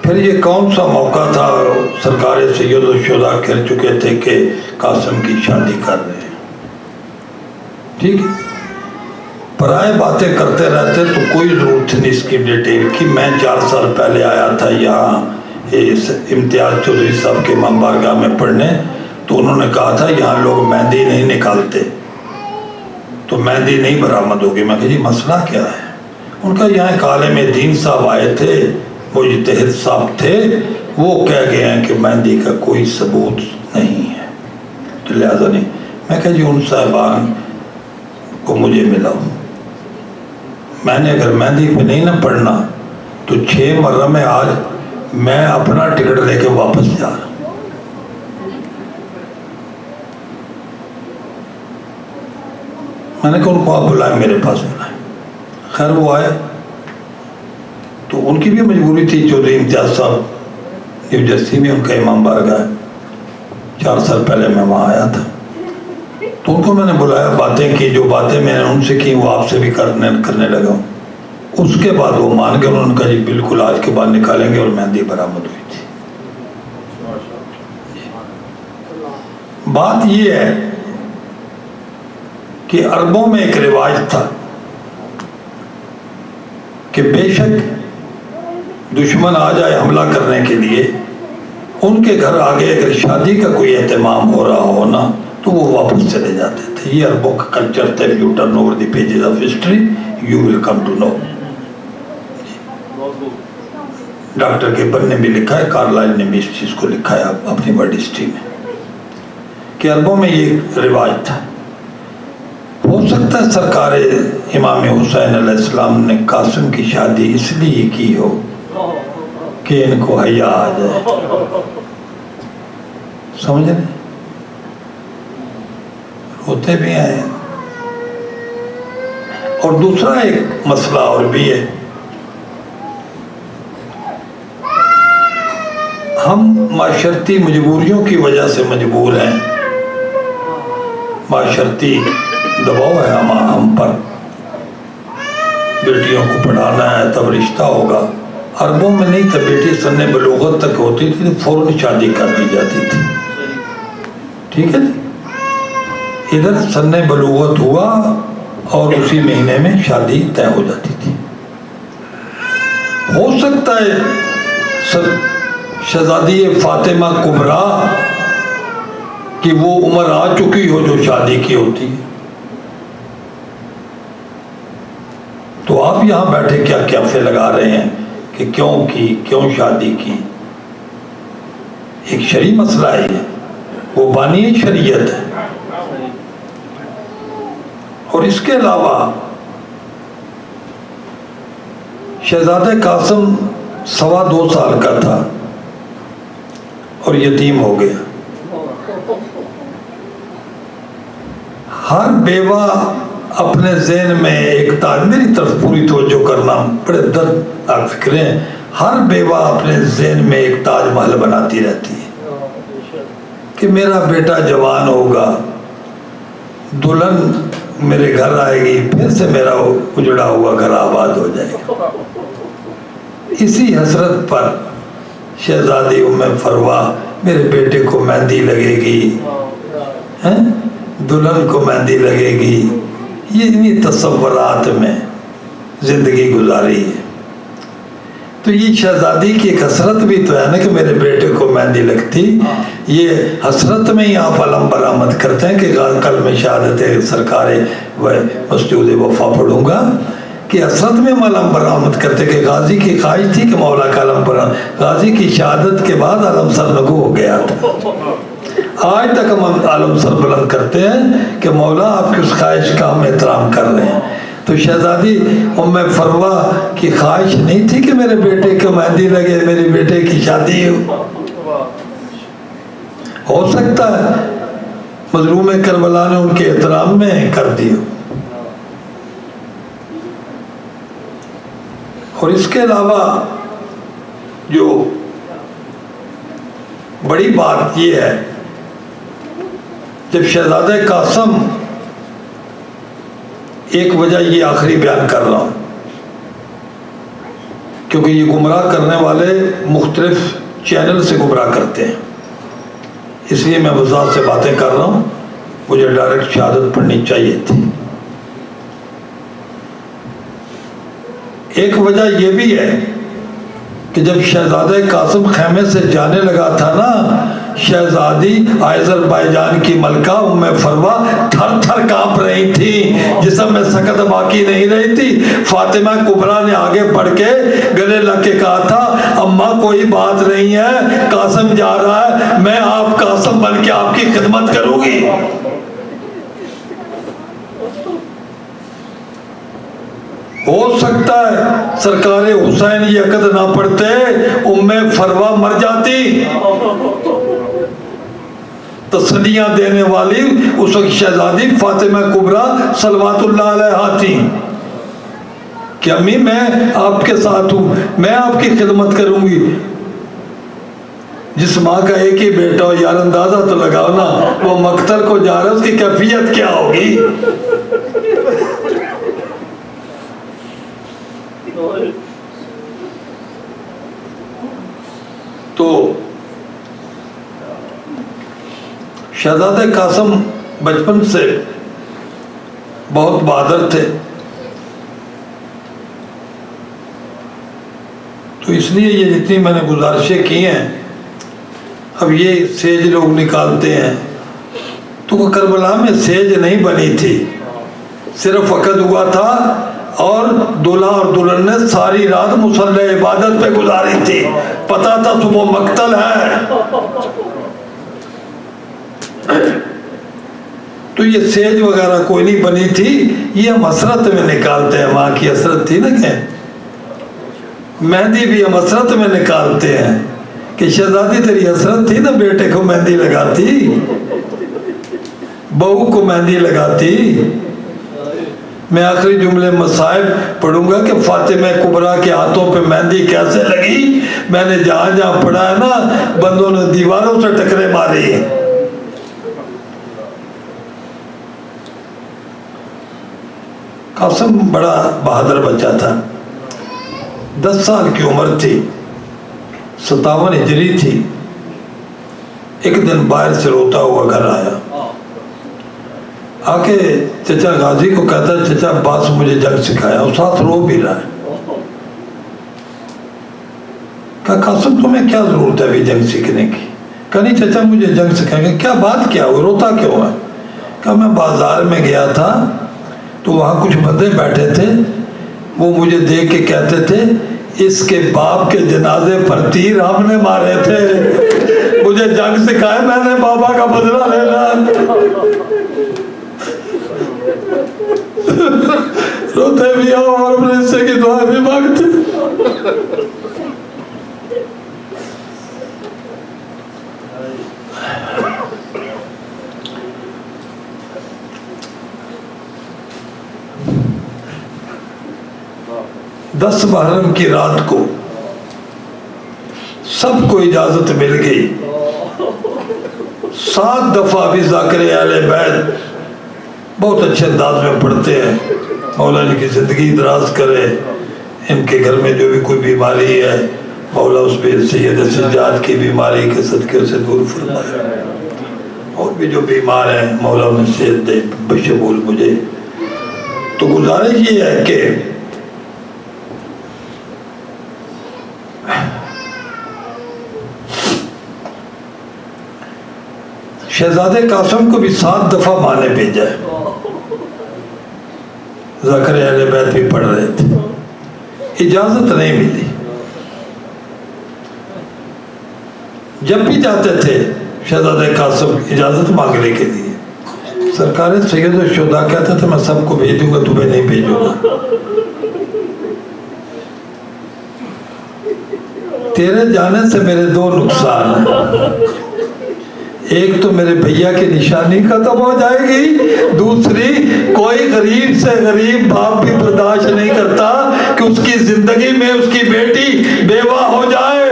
پھر یہ کون سا موقع تھا؟ سرکار سید الشہداء کہہ چکے تھے کہ قاسم کی شادی کر رہے ہیں، ٹھیک ہے، پرائے باتیں کرتے رہتے تو کوئی ضرورت نہیں اس کی ڈیٹیل کی۔ میں 4 سال پہلے آیا تھا یہاں امتیاز چودھری صاحب کے امام بارگاہ میں پڑھنے، تو انہوں نے کہا تھا یہاں لوگ مہندی نہیں نکالتے تو مہندی نہیں برآمد ہوگی۔ میں کہا جی مسئلہ کیا ہے؟ ان کا یہاں ایک عالم دین صاحب آئے تھے، مجتہد صاحب تھے، وہ کہہ گئے ہیں کہ مہندی کا کوئی ثبوت نہیں ہے، تو لہذا نہیں۔ میں کہا جی ان صاحبان کو مجھے ملاؤ، میں نے اگر مہندی پہ نہیں نہ پڑھنا تو 6 محرم میں آج میں اپنا ٹکٹ لے کے واپس جا رہا ہوں۔ میں نے کہا ان کو آپ بلائیں، میرے پاس بلائیں۔ خیر وہ آئے تو ان کی بھی مجبوری تھی، چودھری امتیاز صاحب نیو جرسی میں ان کا امام بارگاہ ہے، 4 سال پہلے میں وہاں آیا تھا، تو ان کو میں نے بلایا، باتیں کی، جو باتیں میں نے ان سے کی وہ آپ سے بھی کرنے لگا ہوں۔ اس کے بعد وہ مان گئے، انہوں نے کہا جی بالکل آج کے بعد نکالیں گے، اور مہندی برآمد ہوئی تھی۔ بات یہ ہے کہ عربوں میں ایک رواج تھا کہ بے شک دشمن آ جائے حملہ کرنے کے لیے، ان کے گھر آگے اگر شادی کا کوئی اہتمام ہو رہا ہو نا تو وہ واپس چلے جاتے تھے۔ یہ عربوں کا کلچر تھا۔ You turn over the pages of history you will come to know. Doctor Gibbon نے بھی لکھا ہے، کارلائل نے بھی اس چیز کو لکھا ہے اپنی ورڈ ہسٹری میں، کہ عربوں میں یہ رواج تھا۔ ہو سکتا ہے سرکار امام حسین علیہ السلام نے قاسم کی شادی اس لیے کی ہو کہ ان کو حیا آ جائے، سمجھ رہے؟ ہوتے بھی ہیں۔ اور دوسرا ایک مسئلہ اور بھی ہے، ہم معاشرتی مجبوریوں کی وجہ سے مجبور ہیں، معاشرتی دباؤ ہے ہم پر، بیٹیوں کو پڑھانا ہے تب رشتہ ہوگا۔ عربوں میں نہیں تھا، بیٹی سن بلوغت تک ہوتی تھی تو فوراً شادی کر دی جاتی تھی، ٹھیک ہے جی۔ ادھر سن بلوغت ہوا اور اسی مہینے میں شادی طے ہو جاتی تھی۔ ہو سکتا ہے شہزادی فاطمہ کبریٰ کہ وہ عمر آ چکی ہو جو شادی کی ہوتی ہے، تو آپ یہاں بیٹھے کیا کیفے لگا رہے ہیں کہ کیوں کی، کیوں شادی کی؟ ایک شرعی مسئلہ ہے، وہ بانی شریعت ہے۔ اور اس کے علاوہ شہزادہ قاسم 2.25 سال کا تھا اور یتیم ہو گیا. ہر بیوہ اپنے ذہن میں ایک تاج، میری طرف پوری توجہ کرنا، بڑے دردناک فکریں ہیں. ہر بیوہ اپنے ذہن میں ایک تاج محل بناتی رہتی ہے کہ میرا بیٹا جوان ہوگا، دلہن میرے گھر آئے گی، پھر سے میرا اجڑا ہوا گھر آباد ہو جائے گا. اسی حسرت پر شہزادی ام فروا، میرے بیٹے کو مہندی لگے گی، دلہن کو مہندی لگے گی، یہ انہی تصورات میں زندگی گزاری ہے. تو یہ شہزادی کی ایک حسرت بھی تو ہے نا کہ میرے بیٹے کو مہندی لگتی. یہ حسرت میں ہی آپ علم برآمد کرتے ہیں کہ کل میں شہادت سرکار مسجود وفا پڑھوں گا، کہ حسرت میں ہم علم برآمد کرتے کہ غازی کی خواہش تھی کہ مولا کا علم برآمد، غازی کی شہادت کے بعد علم سرنگو ہو گیا تھا. آج تک ہم عالم سر بلند کرتے ہیں کہ مولا آپ کی اس خواہش کا ہم احترام کر رہے ہیں. تو شہزادی ام فروا کی خواہش نہیں تھی کہ میرے بیٹے کو مہندی لگے، میرے بیٹے کی شادی ہو سکتا ہے مظلوم کربلا نے ان کے احترام میں کر دی. اور اس کے علاوہ جو بڑی بات یہ ہے، جب شہزادہ قاسم، ایک وجہ یہ آخری بیان کر رہا ہوں کیونکہ یہ گمراہ کرنے والے مختلف چینل سے گمراہ کرتے ہیں، اس لیے میں وضاحت سے باتیں کر رہا ہوں. مجھے ڈائریکٹ شہادت پڑھنی چاہیے تھی. ایک وجہ یہ بھی ہے کہ جب شہزادہ قاسم خیمے سے جانے لگا تھا نا، شہزادی آذربائیجان کی ملکہ ام فروا تھر تھر کانپ رہی تھی، جسم میں سکت باقی نہیں رہی تھی. فاطمہ کبریٰ نے آگے بڑھ کے گلے لگ کے کہا تھا، اماں کوئی بات نہیں ہے، قاسم جا رہا ہے، میں آپ قاسم بن کے آپ کی خدمت کروں گی. ہو سکتا ہے سرکار حسین یہ عقد نہ پڑھتے، ام فروا مر جاتی. تسلیاں دینے والی اس وقت شہزادی فاطمہ کبریٰ صلوات اللہ علیہا تھی کہ امی میں آپ کے ساتھ ہوں، میں آپ کی خدمت کروں گی. جس ماں کا ایک ہی بیٹا ہو، یار اندازہ تو لگاؤ نا، وہ مقتل کو جا رہا ہے، اس کی کیفیت کیا ہوگی. تو شہزادہ قاسم بچپن سے بہت بہادر تھے، تو اس لیے یہ جتنی میں نے گزارشیں کی ہیں، اب یہ سیج لوگ نکالتے ہیں، تو وہ کربلا میں سیج نہیں بنی تھی، صرف عقد ہوا تھا اور دلہا اور دلہن نے ساری رات مصلی عبادت پہ گزاری تھی. پتا تھا صبح مقتل ہے. تو یہ سیج وغیرہ کوئی نہیں بنی تھی، یہ ہم حسرت میں نکالتے ہیں. ماں کی حسرت تھی نا کہ مہندی بھی ہم حسرت میں نکالتے ہیں کہ شہزادی تیری حسرت تھی نا بیٹے کو مہندی لگاتی، بہو کو مہندی لگاتی. میں آخری جملے مصائب پڑھوں گا کہ فاطمہ کبریٰ کے ہاتھوں پہ مہندی کیسے لگی. میں نے جہاں جہاں پڑھا ہے نا، بندوں نے دیواروں سے ٹکرے ماری. قاسم بڑا بہادر بچہ تھا، 10 سال کی عمر تھی، 57 ہجری تھی. ایک دن باہر سے روتا ہوا گھر آیا، آ کے چچا غازی کو کہتا ہے، چچا باس مجھے جنگ سکھایا، اور ساتھ رو بھی رہا ہے. کہا قاسم تمہیں کیا ضرورت ہے ابھی جنگ سیکھنے کی؟ کہا نہیں چچا مجھے جنگ سکھائیں گے. کیا بات کیا ہو، روتا کیوں ہے؟ کہا میں بازار میں گیا تھا تو وہاں کچھ بندے بیٹھے تھے، وہ مجھے دیکھ کے کہتے تھے اس کے باپ کے جنازے پر تیر ہم نے مارے تھے، مجھے جنگ سکھائے، میں نے بابا کا بدلہ لینا. روتے بھی ہو اور اپنے حصے کی دعا بھی مانگتے. دس محرم کی رات کو سب کو اجازت مل گئی. 7 دفعہ بھی ذاکر اہل بیت بہت اچھے انداز میں پڑھتے ہیں. مولا ان کی زندگی دراز کرے, ان کے گھر میں جو بھی کوئی بیماری ہے مولا اس پہ سید سجاد کی بیماری کے صدقے سے دور فرمائے. اور بھی جو بیمار ہیں مولا انہیں صحت دے بشمول مجھے. تو گزارش یہ ہے کہ شہزادے قاسم کو بھی 7 دفعہ ماں نے بھیجا ہے. ذاکر اہل بیت بھی پڑھ رہے تھے, اجازت نہیں ملی. جب بھی جاتے تھے شہزادے قاسم اجازت مانگنے کے لیے, سرکار سید الشہداء کہتا تھا میں سب کو بھیج دوں گا, تمہیں نہیں بھیجوں گا. تیرے جانے سے میرے 2 نقصان ہیں. ایک تو میرے بھیا کی نشانی ختم ہو جائے گی, دوسری کوئی غریب سے غریب باپ بھی برداشت نہیں کرتا کہ اس کی زندگی میں اس کی بیٹی بیوہ ہو جائے.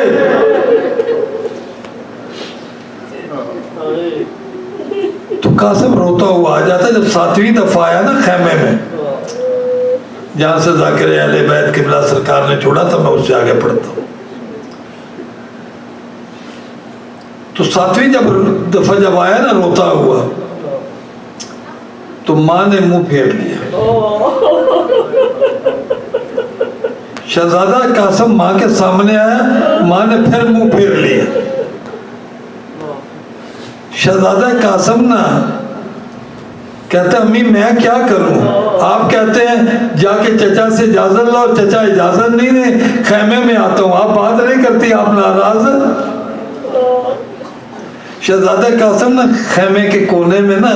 تو قاسم روتا ہوا آ جاتا. جب 7ویں دفعہ آیا نا خیمے میں جہاں سے ذاکر اہل بیت قبلہ سرکار نے چھوڑا تھا, میں اس سے آگے پڑھتا ہوں. تو 7ویں دفعہ جب آیا نا روتا ہوا, تو ماں نے منہ پھیر لیا. شہزادہ قاسم ماں کے سامنے آیا, ماں نے پھر منہ پھیر لیا. شہزادہ قاسم نا کہتے امی میں کیا کروں؟ آپ کہتے ہیں جا کے چچا سے اجازت لو, چچا اجازت نہیں دے, خیمے میں آتا ہوں. آپ بات نہیں کرتی, آپ ناراض ہیں. شہزادہ قاسم نا خیمے کے کونے میں نا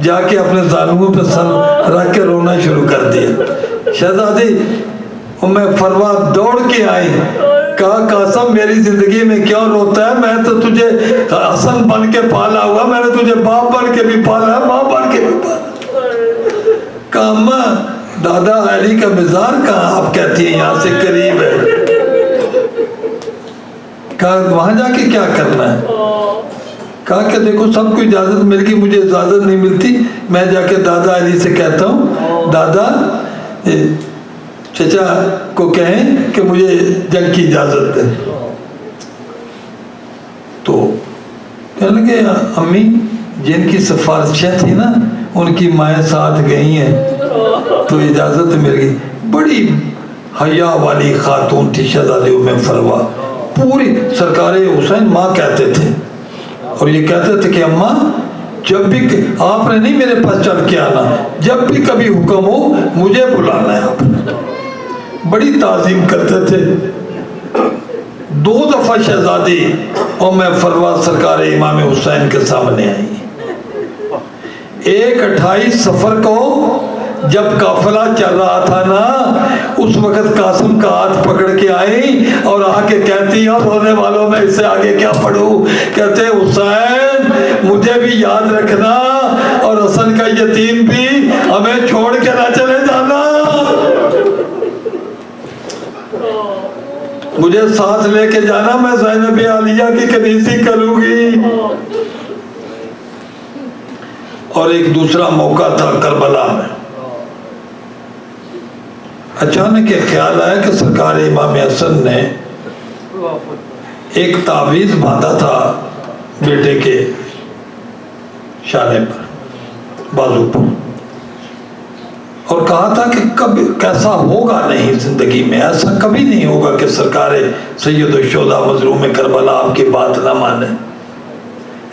جا کے اپنے زانوؤں پہ سر رکھ کے رونا شروع کر دیا. شہزادی ام فروا دوڑ کے آئی, کہا قاسم میری زندگی میں کیوں روتا ہے؟ میں تو تجھے حسن بن کے پالا ہوا, میں نے تجھے باپ بن کے بھی پالا ہے, ماں بن کے بھی پالا. کہا اماں دادا علی کا مزار کہاں؟ آپ کہتی ہیں یہاں سے قریب ہے. کہا وہاں جا کے کیا کرنا ہے؟ کہا کہ دیکھو سب کو اجازت مل گئی, مجھے اجازت نہیں ملتی. میں جا کے دادا علی سے کہتا ہوں دادا چچا کو کہیں کہ مجھے جنگ کی اجازت دے. تو کہنے لگے امی جن کی سفارشیں تھی نا ان کی مائیں ساتھ گئی ہیں تو اجازت مل گئی. بڑی حیا والی خاتون تھی شہزادی ام فروا. پوری سرکار حسین ماں کہتے تھے, اور یہ کہتے تھے کہ اماں جب بھی آپ نے نہیں میرے پاس چل کے آنا, جب بھی کبھی حکم ہو مجھے بلانا ہے. آپ بڑی تعظیم کرتے تھے. 2 دفعہ شہزادی ام فروا سرکار امام حسین کے سامنے آئی. ایک 28 صفر کو جب قافلہ چل رہا تھا نا, اس وقت قاسم کا ہاتھ پکڑ کے آئی اور آ کے کہتی, اور رونے والوں میں اس سے آگے کیا پڑھوں, کہتے حسین مجھے بھی یاد رکھنا اور حسن کا یتیم بھی ہمیں چھوڑ کے نہ چلے جانا, مجھے ساتھ لے کے جانا, میں زینب عالیہ کی کنیزی کروں گی. اور ایک دوسرا موقع تھا کربلا میں. اچانک ایک خیال آیا کہ سرکار امام حسن نے ایک تعویذ باندھا تھا بیٹے کے شانے پر, بازو پر, اور کہا تھا کہ کبھی کیسا ہوگا نہیں زندگی میں, ایسا کبھی نہیں ہوگا کہ سرکار سید الشہداء مظلوم کربلا آپ کی بات نہ مانے,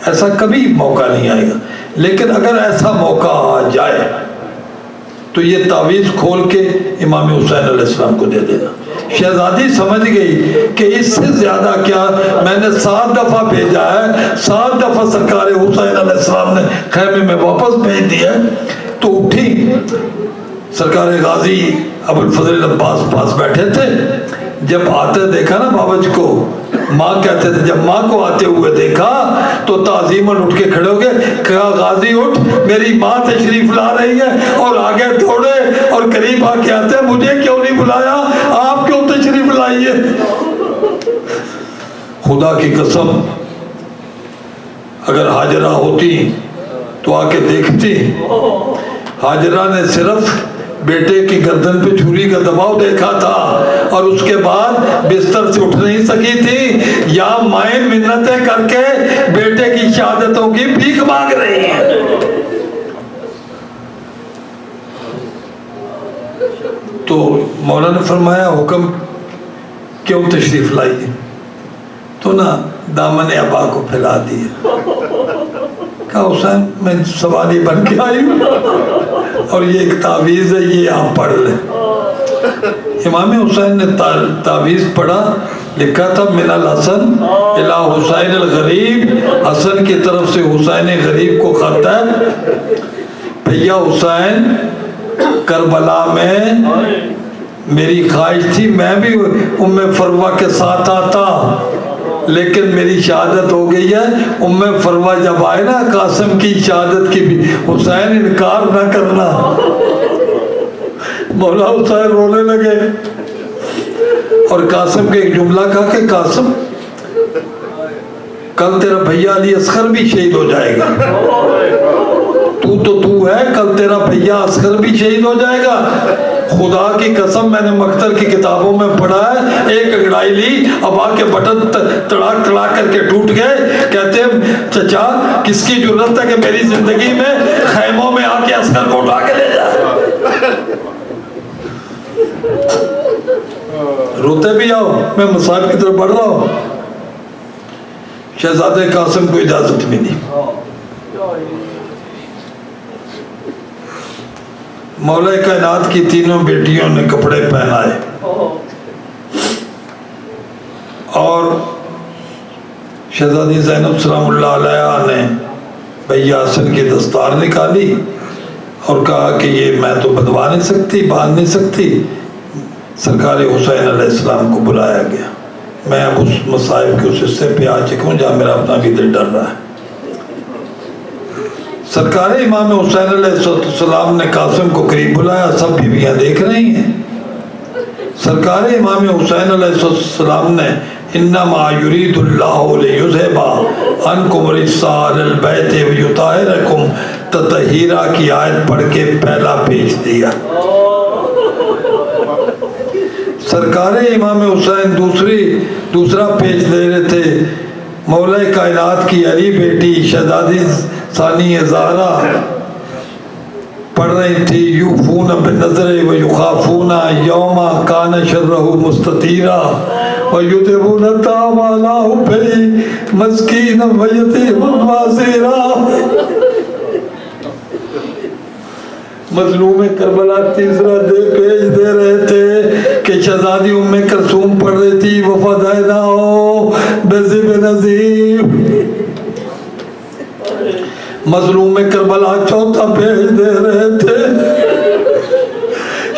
ایسا کبھی موقع نہیں آئے گا. لیکن اگر ایسا موقع آ جائے تو یہ تعویذ کھول کے امام حسین علیہ السلام کو دے دینا. شہزادی سمجھ گئی کہ اس سے زیادہ کیا, میں نے 7 دفعہ بھیجا ہے, 7 دفعہ سرکار حسین علیہ السلام نے خیمے میں واپس بھیج دیا. تو اٹھی, سرکار غازی ابو الفضل عباس پاس بیٹھے تھے, جب آتے دیکھا نا بابج کو، ماں کہتے تھے جب ماں کو آتے ہوئے دیکھا تو تعظیماً اٹھ کے کھڑے ہو گئے، کہا غازی اٹھ، میری ماں تشریف لا رہی ہے، اور آگے دوڑے اور قریب آ کے آتے مجھے کیوں نہیں بلایا، آپ کیوں تشریف لائیے؟ خدا کی قسم اگر حاجرہ ہوتی تو آ کے دیکھتی، حاجرہ نے صرف بیٹے کی گردن پہ چھری کا دباؤ دیکھا تھا اور اس کے بعد بستر سے اٹھ نہیں سکی تھی، یا مائیں منتیں کر کے بیٹے کی شہادتوں کی بھیک مانگ رہی ہیں۔ تو مولا نے فرمایا حکم کیوں تشریف لائیے؟ تو نا دامن ابا کو پھیلا دیا، کہا حسین میں سوالی بن کے آئی ہوں اور یہ ایک تعویذ ہے، یہ آپ پڑھ لیں۔ امام حسین نے تعویذ پڑھا، لکھا تھا من الحسن الی حسین الغریب، حسن کی طرف سے حسین غریب کو خط ہے، بھیا حسین کربلا میں میری خواہش تھی میں بھی ام فروہ کے ساتھ آتا، لیکن میری شہادت ہو گئی ہے، ام فروہ جب آئے نا قاسم کی شہادت کی بھی حسین انکار نہ کرنا۔ مولا حسین رونے لگے اور قاسم کے ایک جملہ کہا کہ قاسم کل تیرا بھیا علی اصغر بھی شہید ہو جائے گا، تو ہے، کل تیرا بھیا اصغر بھی شہید ہو جائے گا۔ خدا کی قسم میں نے مکتر کی کتابوں میں پڑھا ہے، ایک انگڑائی لی، ابا کے بٹن تڑاک تڑاک کر کے ٹوٹ گئے، کہتے ہیں چچا کس کی جرت ہے کہ میری زندگی میں خیموں میں آ کے اصغر کو اٹھا کے لے جائے؟ روتے بھی آؤ، میں مصائب کی طرف بڑھ رہا ہوں۔ شہزادے قاسم کو اجازت ملی، مولا کائنات کی تینوں بیٹیوں نے کپڑے پہنائے اور شہزادی زینب سلام اللہ علیہ نے بھیا حسن کی دستار نکالی اور کہا کہ یہ میں تو بدوا نہیں سکتی، باندھ نہیں سکتی۔ سرکار حسین علیہ السلام کو بلایا گیا، میں اب اس مصائب کے اس حصے پہ آ چکا ہوں جہاں میرا اپنا بھی دل ڈر رہا ہے۔ سرکار امام حسین علیہ السلام نے قاسم کو قریب بلایا، سب بیویاں دیکھ رہی ہیں۔ سرکار امام حسین علیہ السلام نے انما یرید اللہ لیذھب عنکم الرجس اہل البیت ویطہرکم تطہیرا کی آیت پڑھ کے پہلا پیش دیا۔ سرکار امام حسین دوسرا پیش دے رہے تھے، مولا کائنات کی علی بیٹی شہزادی ثانی زہرا پڑھ رہی تھی، یوفون بالنذر ویخافون یوما کان شرہ مستطیرا ویدعون الطعام علی حبہ مسکینا ویتیما واسیرا۔ مظلوم کربلا تیسرا پیج دے رہے تھے کہ شہزادی ام کلثوم پڑھ رہی تھی وفدیناہ بذبح نظیف۔ مظلوم کربلا چوتھا پیج دے رہے تھے،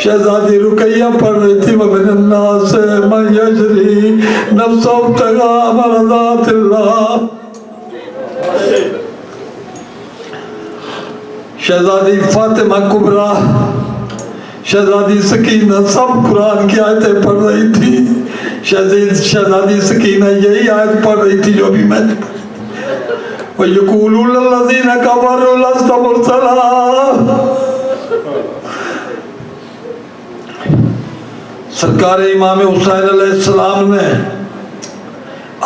شہزادی رقیہ پڑھ رہی تھی ومن الناس من یشری نفسہ ابتغاء مرضات اللہ۔ شہزادی فاطمہ کبریٰ، شہزادی سکینہ سب قرآن کی آیتیں پڑھ رہی تھی۔ شہزادی سکینہ یہی آیت پڑھ رہی تھی جو بھی میں نے پڑھی، وَيَقُولُونَ الَّذِينَ كَفَرُوا لَسْتَ مُرْسَلًا۔ سرکار امام حسین علیہ السلام نے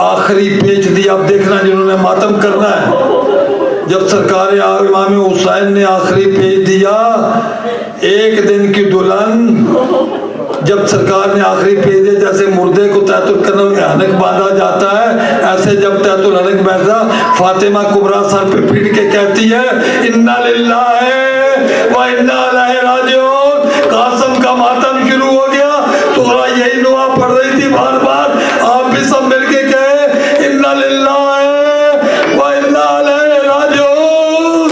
آخری پیج دیا۔ اب دیکھنا جنہوں نے ماتم کرنا ہے، جب سرکار امام حسین نے آخری پیج دیا، ایک دن کی دلہن جب سرکار نے آخری پیج دیا، جیسے مردے کو تحت الحنک باندھا جاتا ہے، ایسے جب تحت الحنک بیٹھا، فاطمہ کبریٰ سر پہ پیٹ کے کہتی ہے اِنَّا لِلَّهِ وَإِنَّا إِلَيْهِ رَاجِعُونَ۔ قاسم کا ماتم شروع ہو گیا، سورہ یہی دعا پڑھ رہی تھی بار بار، آپ بھی سب مل کے کہے اِنَّا لِلَّهِ وَإِنَّا إِلَيْهِ راجعون۔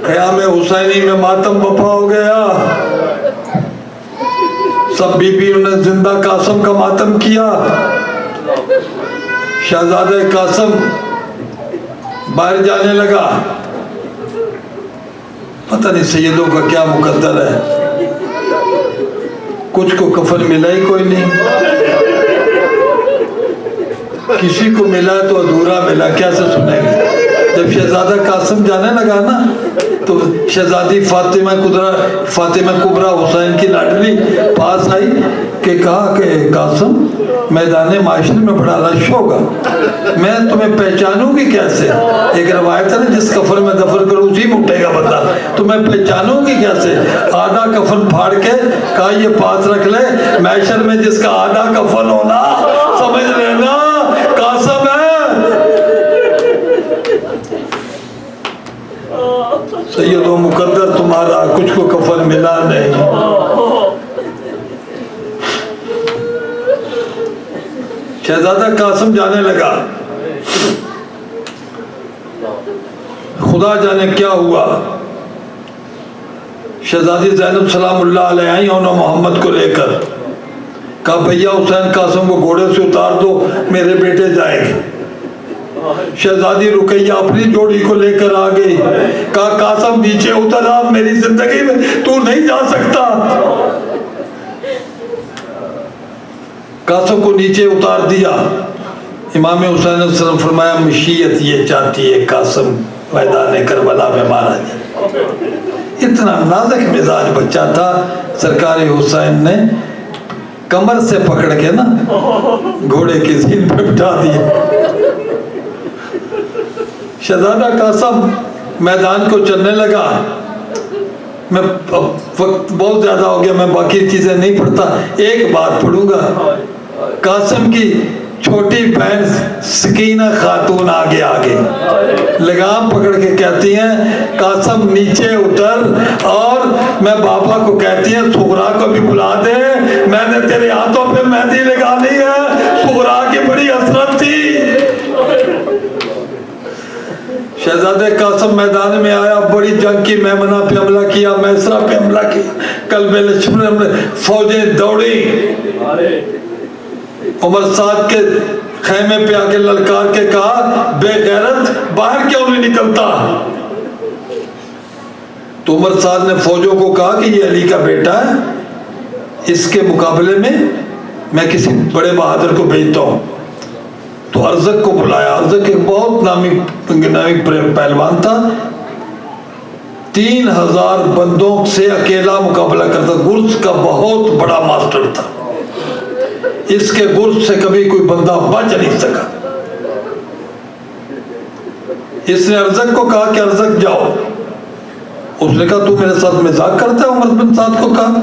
قیام حسینی میں ماتم بپا ہو گیا۔ سب بیویوں نے زندہ قاسم کا ماتم کیا. شہزادہ قاسم باہر جانے لگا. پتہ نہیں سیدوں کا کیا مقدر ہے، کچھ کو کفن ملا ہی کوئی نہیں، کسی کو ملا تو ادھورا ملا، کیسے سنیں گے. جب شہزادہ قاسم جانے لگا نا تو شہزادی فاطمہ کبریٰ حسین کی لاڈلی پاس آئی کہ کہا کہ قاسم میدان معاشرے میں بڑا رش ہوگا، میں تمہیں پہچانوں گی کیسے؟ ایک روایت ہے نا جس کفن میں دفن کروں اسی میں اٹھے گا بندہ، تو میں پہچانوں گی کیسے؟ آدھا کفن پھاڑ کے کہا یہ پاس رکھ لے، معاشر میں جس کا آدھا کفن ہونا سمجھ لینا قاسم ہے. سید و مقدر تمہارا، کچھ کو کفن ملا نہیں. شہزادہ قاسم جانے لگا. خدا جانے کیا ہوا. شہزادی زینب سلام اللہ علیہ آئی انہوں محمد کو لے کر، کہا بھیا حسین قاسم کو گھوڑے سے اتار دو، میرے بیٹے جائیں گے. شہزادی رقیہ اپنی جوڑی کو لے کر آ گئی، کہا قاسم نیچے اتر آ، میری زندگی میں تو نہیں جا سکتا. قاسم کو نیچے اتار دیا. امام حسین علیہ السلام فرمایا مشیت یہ چاہتی ہے قاسم میدان کربلا میں مارا جائے. اتنا نازک مزاج بچہ تھا. سرکار حسین نے کمر سے پکڑ کے نا گھوڑے کی زین پہ بٹھا دیا. شہزادہ قاسم میدان کو چلنے لگا. میں وقت بہت زیادہ ہو گیا، میں باقی چیزیں نہیں پڑھتا، ایک بات پڑھوں گا. قاسم کی چھوٹی بہن سکینہ خاتون آگے لگام پکڑ کے کہتی ہیں قاسم نیچے اتر، اور میں بابا کو کہتی ہیں صغرا کو بھی بلا دے، میں نے تیرے ہاتھوں پہ مہندی لگانی ہے. صغرا کی بڑی حسرت تھی. شہزادہ قاسم میدان میں آیا، بڑی جنگ کی، میمنہ پہ حملہ کیا، میسرہ پہ حملہ کیا، قلب لشکر فوجیں دوڑی. عمر سعد کے خیمے پہ آ کے للکار کے کہا بے غیرت باہر کیوں نہیں نکلتا. تو عمر سعد نے فوجوں کو کہا کہ یہ علی کا بیٹا ہے، اس کے مقابلے میں کسی بڑے بہادر کو بھیجتا ہوں. تو ارزق کو بلایا. ارزق ایک بہت نامی پہلوان تھا، 3000 بندوں سے اکیلا مقابلہ کرتا، گرز کا بہت بڑا ماسٹر تھا. اس کے گرز سے کبھی کوئی بندہ بچ نہیں سکا. اس نے ارزق کو کہا کہ ارزق جاؤ. اس نے کہا تو میرے ساتھ مذاق کرتا ہے. عمر بن سعد کو کہا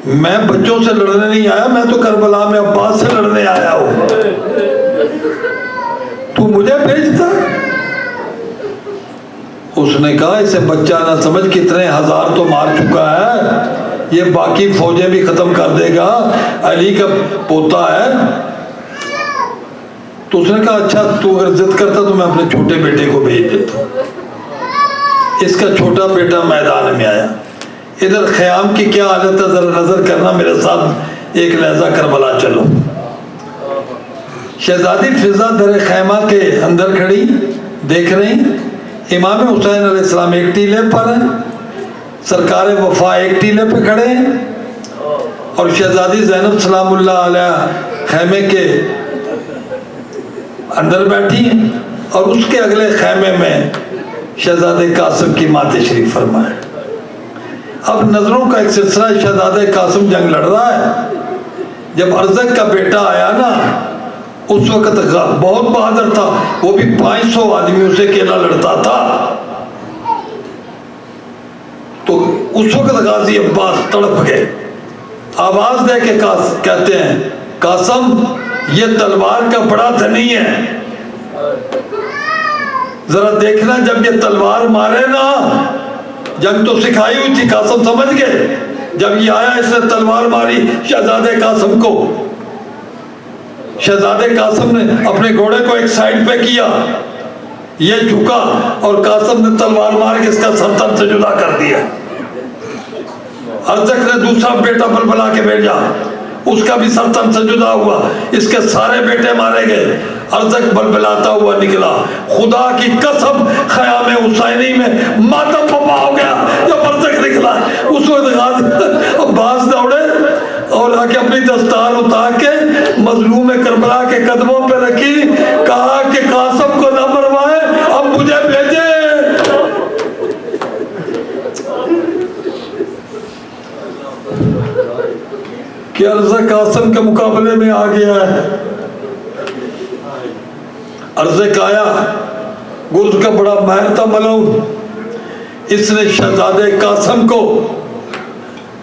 میں بچوں سے لڑنے نہیں آیا، میں تو کربلا میں عباس سے لڑنے آیا ہوں، تو مجھے بھیجتا. اس نے کہا اسے بچہ نہ سمجھ، کتنے ہزار تو مار چکا ہے، یہ باقی فوجیں بھی ختم کر دے گا، علی کا پوتا ہے. تو اس نے کہا اچھا تو اگر ضد کرتا تو میں اپنے چھوٹے بیٹے کو بھیج دیتا ہوں. اس کا چھوٹا بیٹا میدان میں آیا. ادھر خیام کی کیا حالت ہے ذرا نظر کرنا میرے ساتھ، ایک لہجہ کربلا چلو. شہزادی فضا در خیمہ کے اندر کھڑی دیکھ رہی، امام حسین علیہ السلام ایک ٹیلے پر ہیں، سرکار وفا ایک ٹیلے پہ کھڑے ہیں، اور شہزادی زینب سلام اللہ علیہ خیمے کے اندر بیٹھی ہیں، اور اس کے اگلے خیمے میں شہزادہ قاسم کی ماں تشریف فرما ہے. اب نظروں کا ایک سلسلہ، شہزادہ قاسم جنگ لڑ رہا ہے. جب ارزق کا بیٹا آیا نا اس وقت بہت بہادر تھا، وہ بھی 500 آدمیوں سے اکیلا لڑتا تھا. تو اس وقت غازی عباس تڑپ گئے، آواز دے کے کہتے ہیں قاسم یہ تلوار کا بڑا دھنی ہے، ذرا دیکھنا جب یہ تلوار مارے نا، جنگ تو سکھائی ہوئی تھی، قاسم سمجھ گئے، جب یہ آیا اس نے تلوار ماری شہزادہ قاسم کو. شہزادہ قاسم نے اپنے گھوڑے کو ایک سائیڈ پہ کیا، یہ جھکا اور قاسم نے تلوار مار کے اس کا سر تن سے جدا کر دیا. ارزق نے دوسرا بیٹا بلبلا کے بھیجا، اس کا بھی سلطن سے جدا ہوا، اس کے سارے بیٹے مارے گئے، ارزق بلبلاتا ہوا نکلا۔ خدا کی قسم خیام حسینی میں ماتم پپا ہو گیا جب ارزق نکلا۔ اس وقت غازی عباس دوڑے اور آ کے اپنی دستار اتار کے مظلوم کربلا کے قدموں پہ رکھی، کہا کہ قاسم کو نہ مروائے، اب مجھے بھیجے۔ کہ عرض قاسم کے مقابلے میں آ گیا ہے۔ عرض آیا، گرز کا بڑا ماہر تھا ملعون، اس نے شہزادے قاسم کو،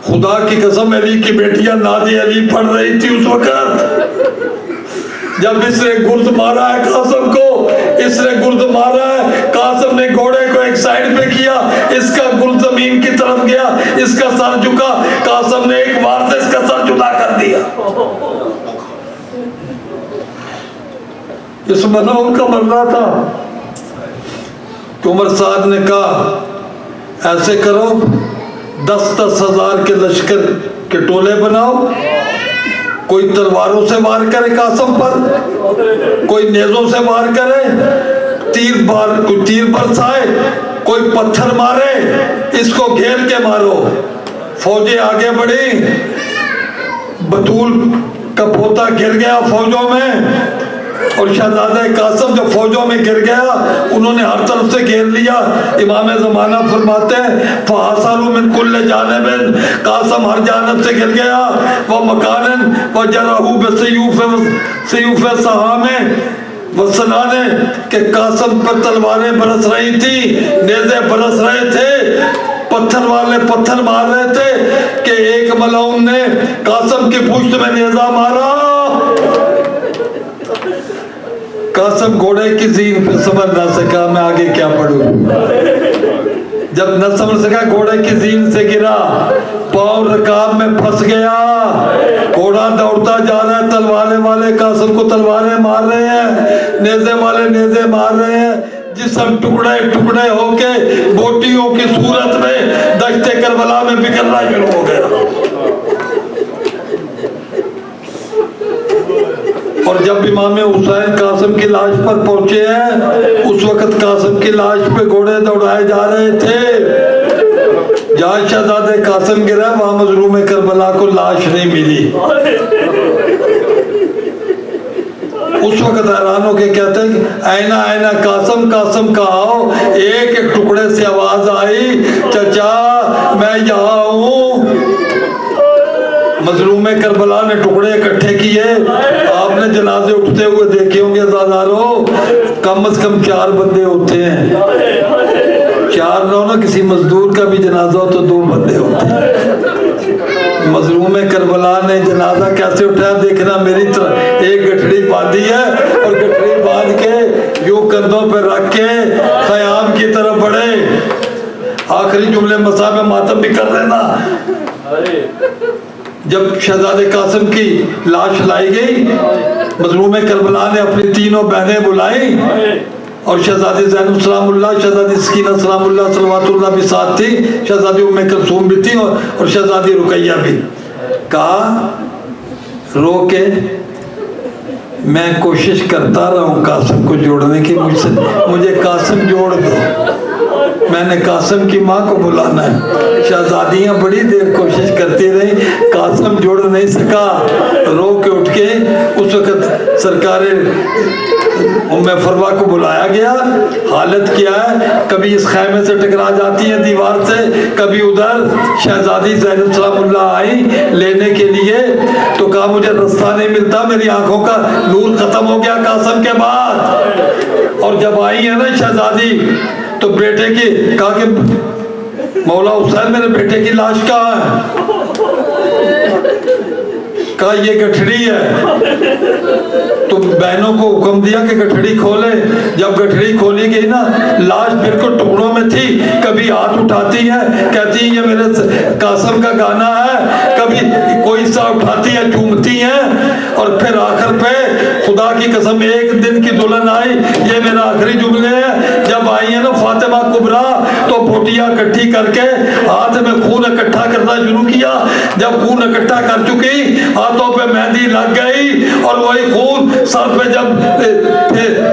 خدا کی قسم علی کی بیٹیاں نادی علی پڑھ رہی تھی اس وقت، جب اس نے گرز مارا ہے قاسم کو، اس نے گرز مارا ہے، قاسم نے گھوڑے کو ایک سائیڈ پہ کیا، اس کا گرز زمین کی طرف گیا، اس کا سر جھکا، قاسم نے ایک وار سے اس کا سر جدا کر دیا۔ اس ملعون کا مرنا تھا کہ عمر سعد نے کہا ایسے کرو، 10,000 ہزار کے لشکر کے ٹولے بناؤ، کوئی تلواروں سے وار کرے قاسم پر، کوئی نیزوں سے وار کرے، کوئی تیر برسائے، کوئی پتھر مارے، اس کو گھیر کے مارو۔ فوجیں آگے بڑھی، بطول کا پوتا گر گیا فوجوں میں، اور شہزادہ قاسم جب فوجوں میں گر گیا، انہوں نے ہر طرف سے گھیر لیا۔ امام زمانہ فرماتے ہیں فَحَاصَرُوا مِن كُلِّ جَانِبٍ، قاسم ہر جانب سے گر گیا، وَمَكَانٍ وَجَرَحُوا بِسَيُوفِ سَهَامٍ وَسِنَانٍ، کہ قاسم پر تلواریں برس رہی تھی، نیزے برس رہے تھے، پتھر والے پتھر مار رہے تھے، کہ ایک ملعون نے قاسم کی پشت میں نیزہ مارا۔ قاسم گھوڑے کی زین پہ سمجھ نہ سکا میں آگے کیا پڑھوں، جب نہ سمجھ سکا گھوڑے کی زین سے گرا، پاؤں رکاب میں پھنس گیا، گھوڑا دوڑتا جا رہا ہے، تلوارے والے قاسم کو تلواریں مار رہے ہیں، نیزے والے نیزے مار رہے ہیں، جسم ٹکڑے ٹکڑے ہو کے بوٹیوں کی صورت میں دشت کربلا میں بکھرنا شروع ہو گیا۔ اور جب امام حسین قاسم کی لاش پر پہنچے ہیں، اس وقت قاسم کی لاش پہ گھوڑے دوڑائے جا رہے تھے، جہاں شہزادے قاسم گرا وہاں مظلوم کربلا کو لاش نہیں ملی۔ اس وقت حیران ہو کے کہتے ہیں اینا اینا قاسم، قاسم کہاں ہو؟ ایک ایک ٹکڑے سے آواز آئی چچا میں یہاں ہوں۔ مظلوم کربلا نے ٹکڑے اکٹھے کیے، آپ نے جنازے اٹھتے ہوئے دیکھے ہوں گے عزادارو، کم از کم 4 بندے ہوتے ہیں، 4 نہ ہو نا، کسی مزدور کا بھی جنازہ ہو تو 2 بندے ہوتے ہیں۔ مظلوم کربلا نے جنازہ کیسے اٹھایا دیکھنا میری طرح، ایک گٹھڑی باندھی ہے اور گٹھڑی باندھ کے یوں کندھوں پہ رکھ کے خیام کی طرف بڑھے۔ آخری جملے مسا میں ماتم بھی کر لینا۔ جب شہزادے قاسم کی لاش لائی گئی، مظلوم کربلا نے اپنی 3 بہنیں بلائی، اور شہزادی زینب سلام اللہ، شہزادی سکینہ سلام اللہ صلوات اللہ بھی ساتھ تھی، شہزادی ام کلثوم بھی تھی، اور شہزادی رقیہ بھی۔ کہا رو کے میں کوشش کرتا رہا ہوں قاسم کو جوڑنے کی، مجھے قاسم جوڑ دو، میں نے قاسم کی ماں کو بلانا ہے۔ شہزادیاں بڑی دیر کوشش کرتی رہی، قاسم جوڑ نہیں سکا، رو کے اٹھ کے اس وقت سرکار ام فروا کو بلایا گیا۔ حالت کیا ہے، کبھی اس خیمے سے ٹکرا جاتی ہے دیوار سے، کبھی ادھر۔ شہزادی زینب سلام اللہ آئی لینے کے لیے تو کہا مجھے رستہ نہیں ملتا، میری آنکھوں کا نور ختم ہو گیا قاسم کے بعد۔ اور جب آئی ہے نا شہزادی تو بیٹے کی کہا کہ مولا حسین میرے بیٹے کی لاش کہاں ہے؟ کہا یہ گٹھڑی ہے۔ تو بہنوں کو حکم دیا کہ گٹھڑی کھولے۔ جب گٹھڑی کھولی گئی نا، لاش بالکل ٹکڑوں میں تھی، کبھی ہاتھ اٹھاتی ہے کہتی ہے یہ میرے قاسم کا گانا ہے، کبھی کوئی سا اٹھاتی ہے چومتی ہے، اور پھر آخر پہ خدا کی قسم ایک دن کی دلہن آئی، یہ میرا آخری جملے ہے، جب آئی ہے نا فاطمہ کبریٰ تو بوٹیاں اکٹھی کر کے ہاتھ میں خون اکٹھا کرنا شروع کیا. جب خون اکٹھا کر چکی ہاتھوں پہ مہندی لگ گئی اور وہی خون سر پہ جب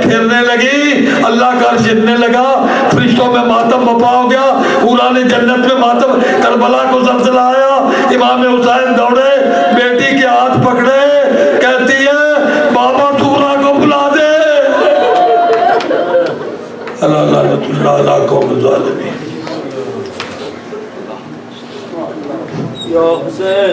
پھرنے لگی اللہ کا عرش ہلنے لگا, فرشتوں میں ماتم بپا ہو گیا, پورانی جنت میں ماتم. کربلا کو زلزلہ آیا, امام حسین دوڑے, بیٹی کے ہاتھ پکڑے, کہتی ہے بابا سورا کو بلا دے. اللہ لعنت اللہ علی قوم الظالمین.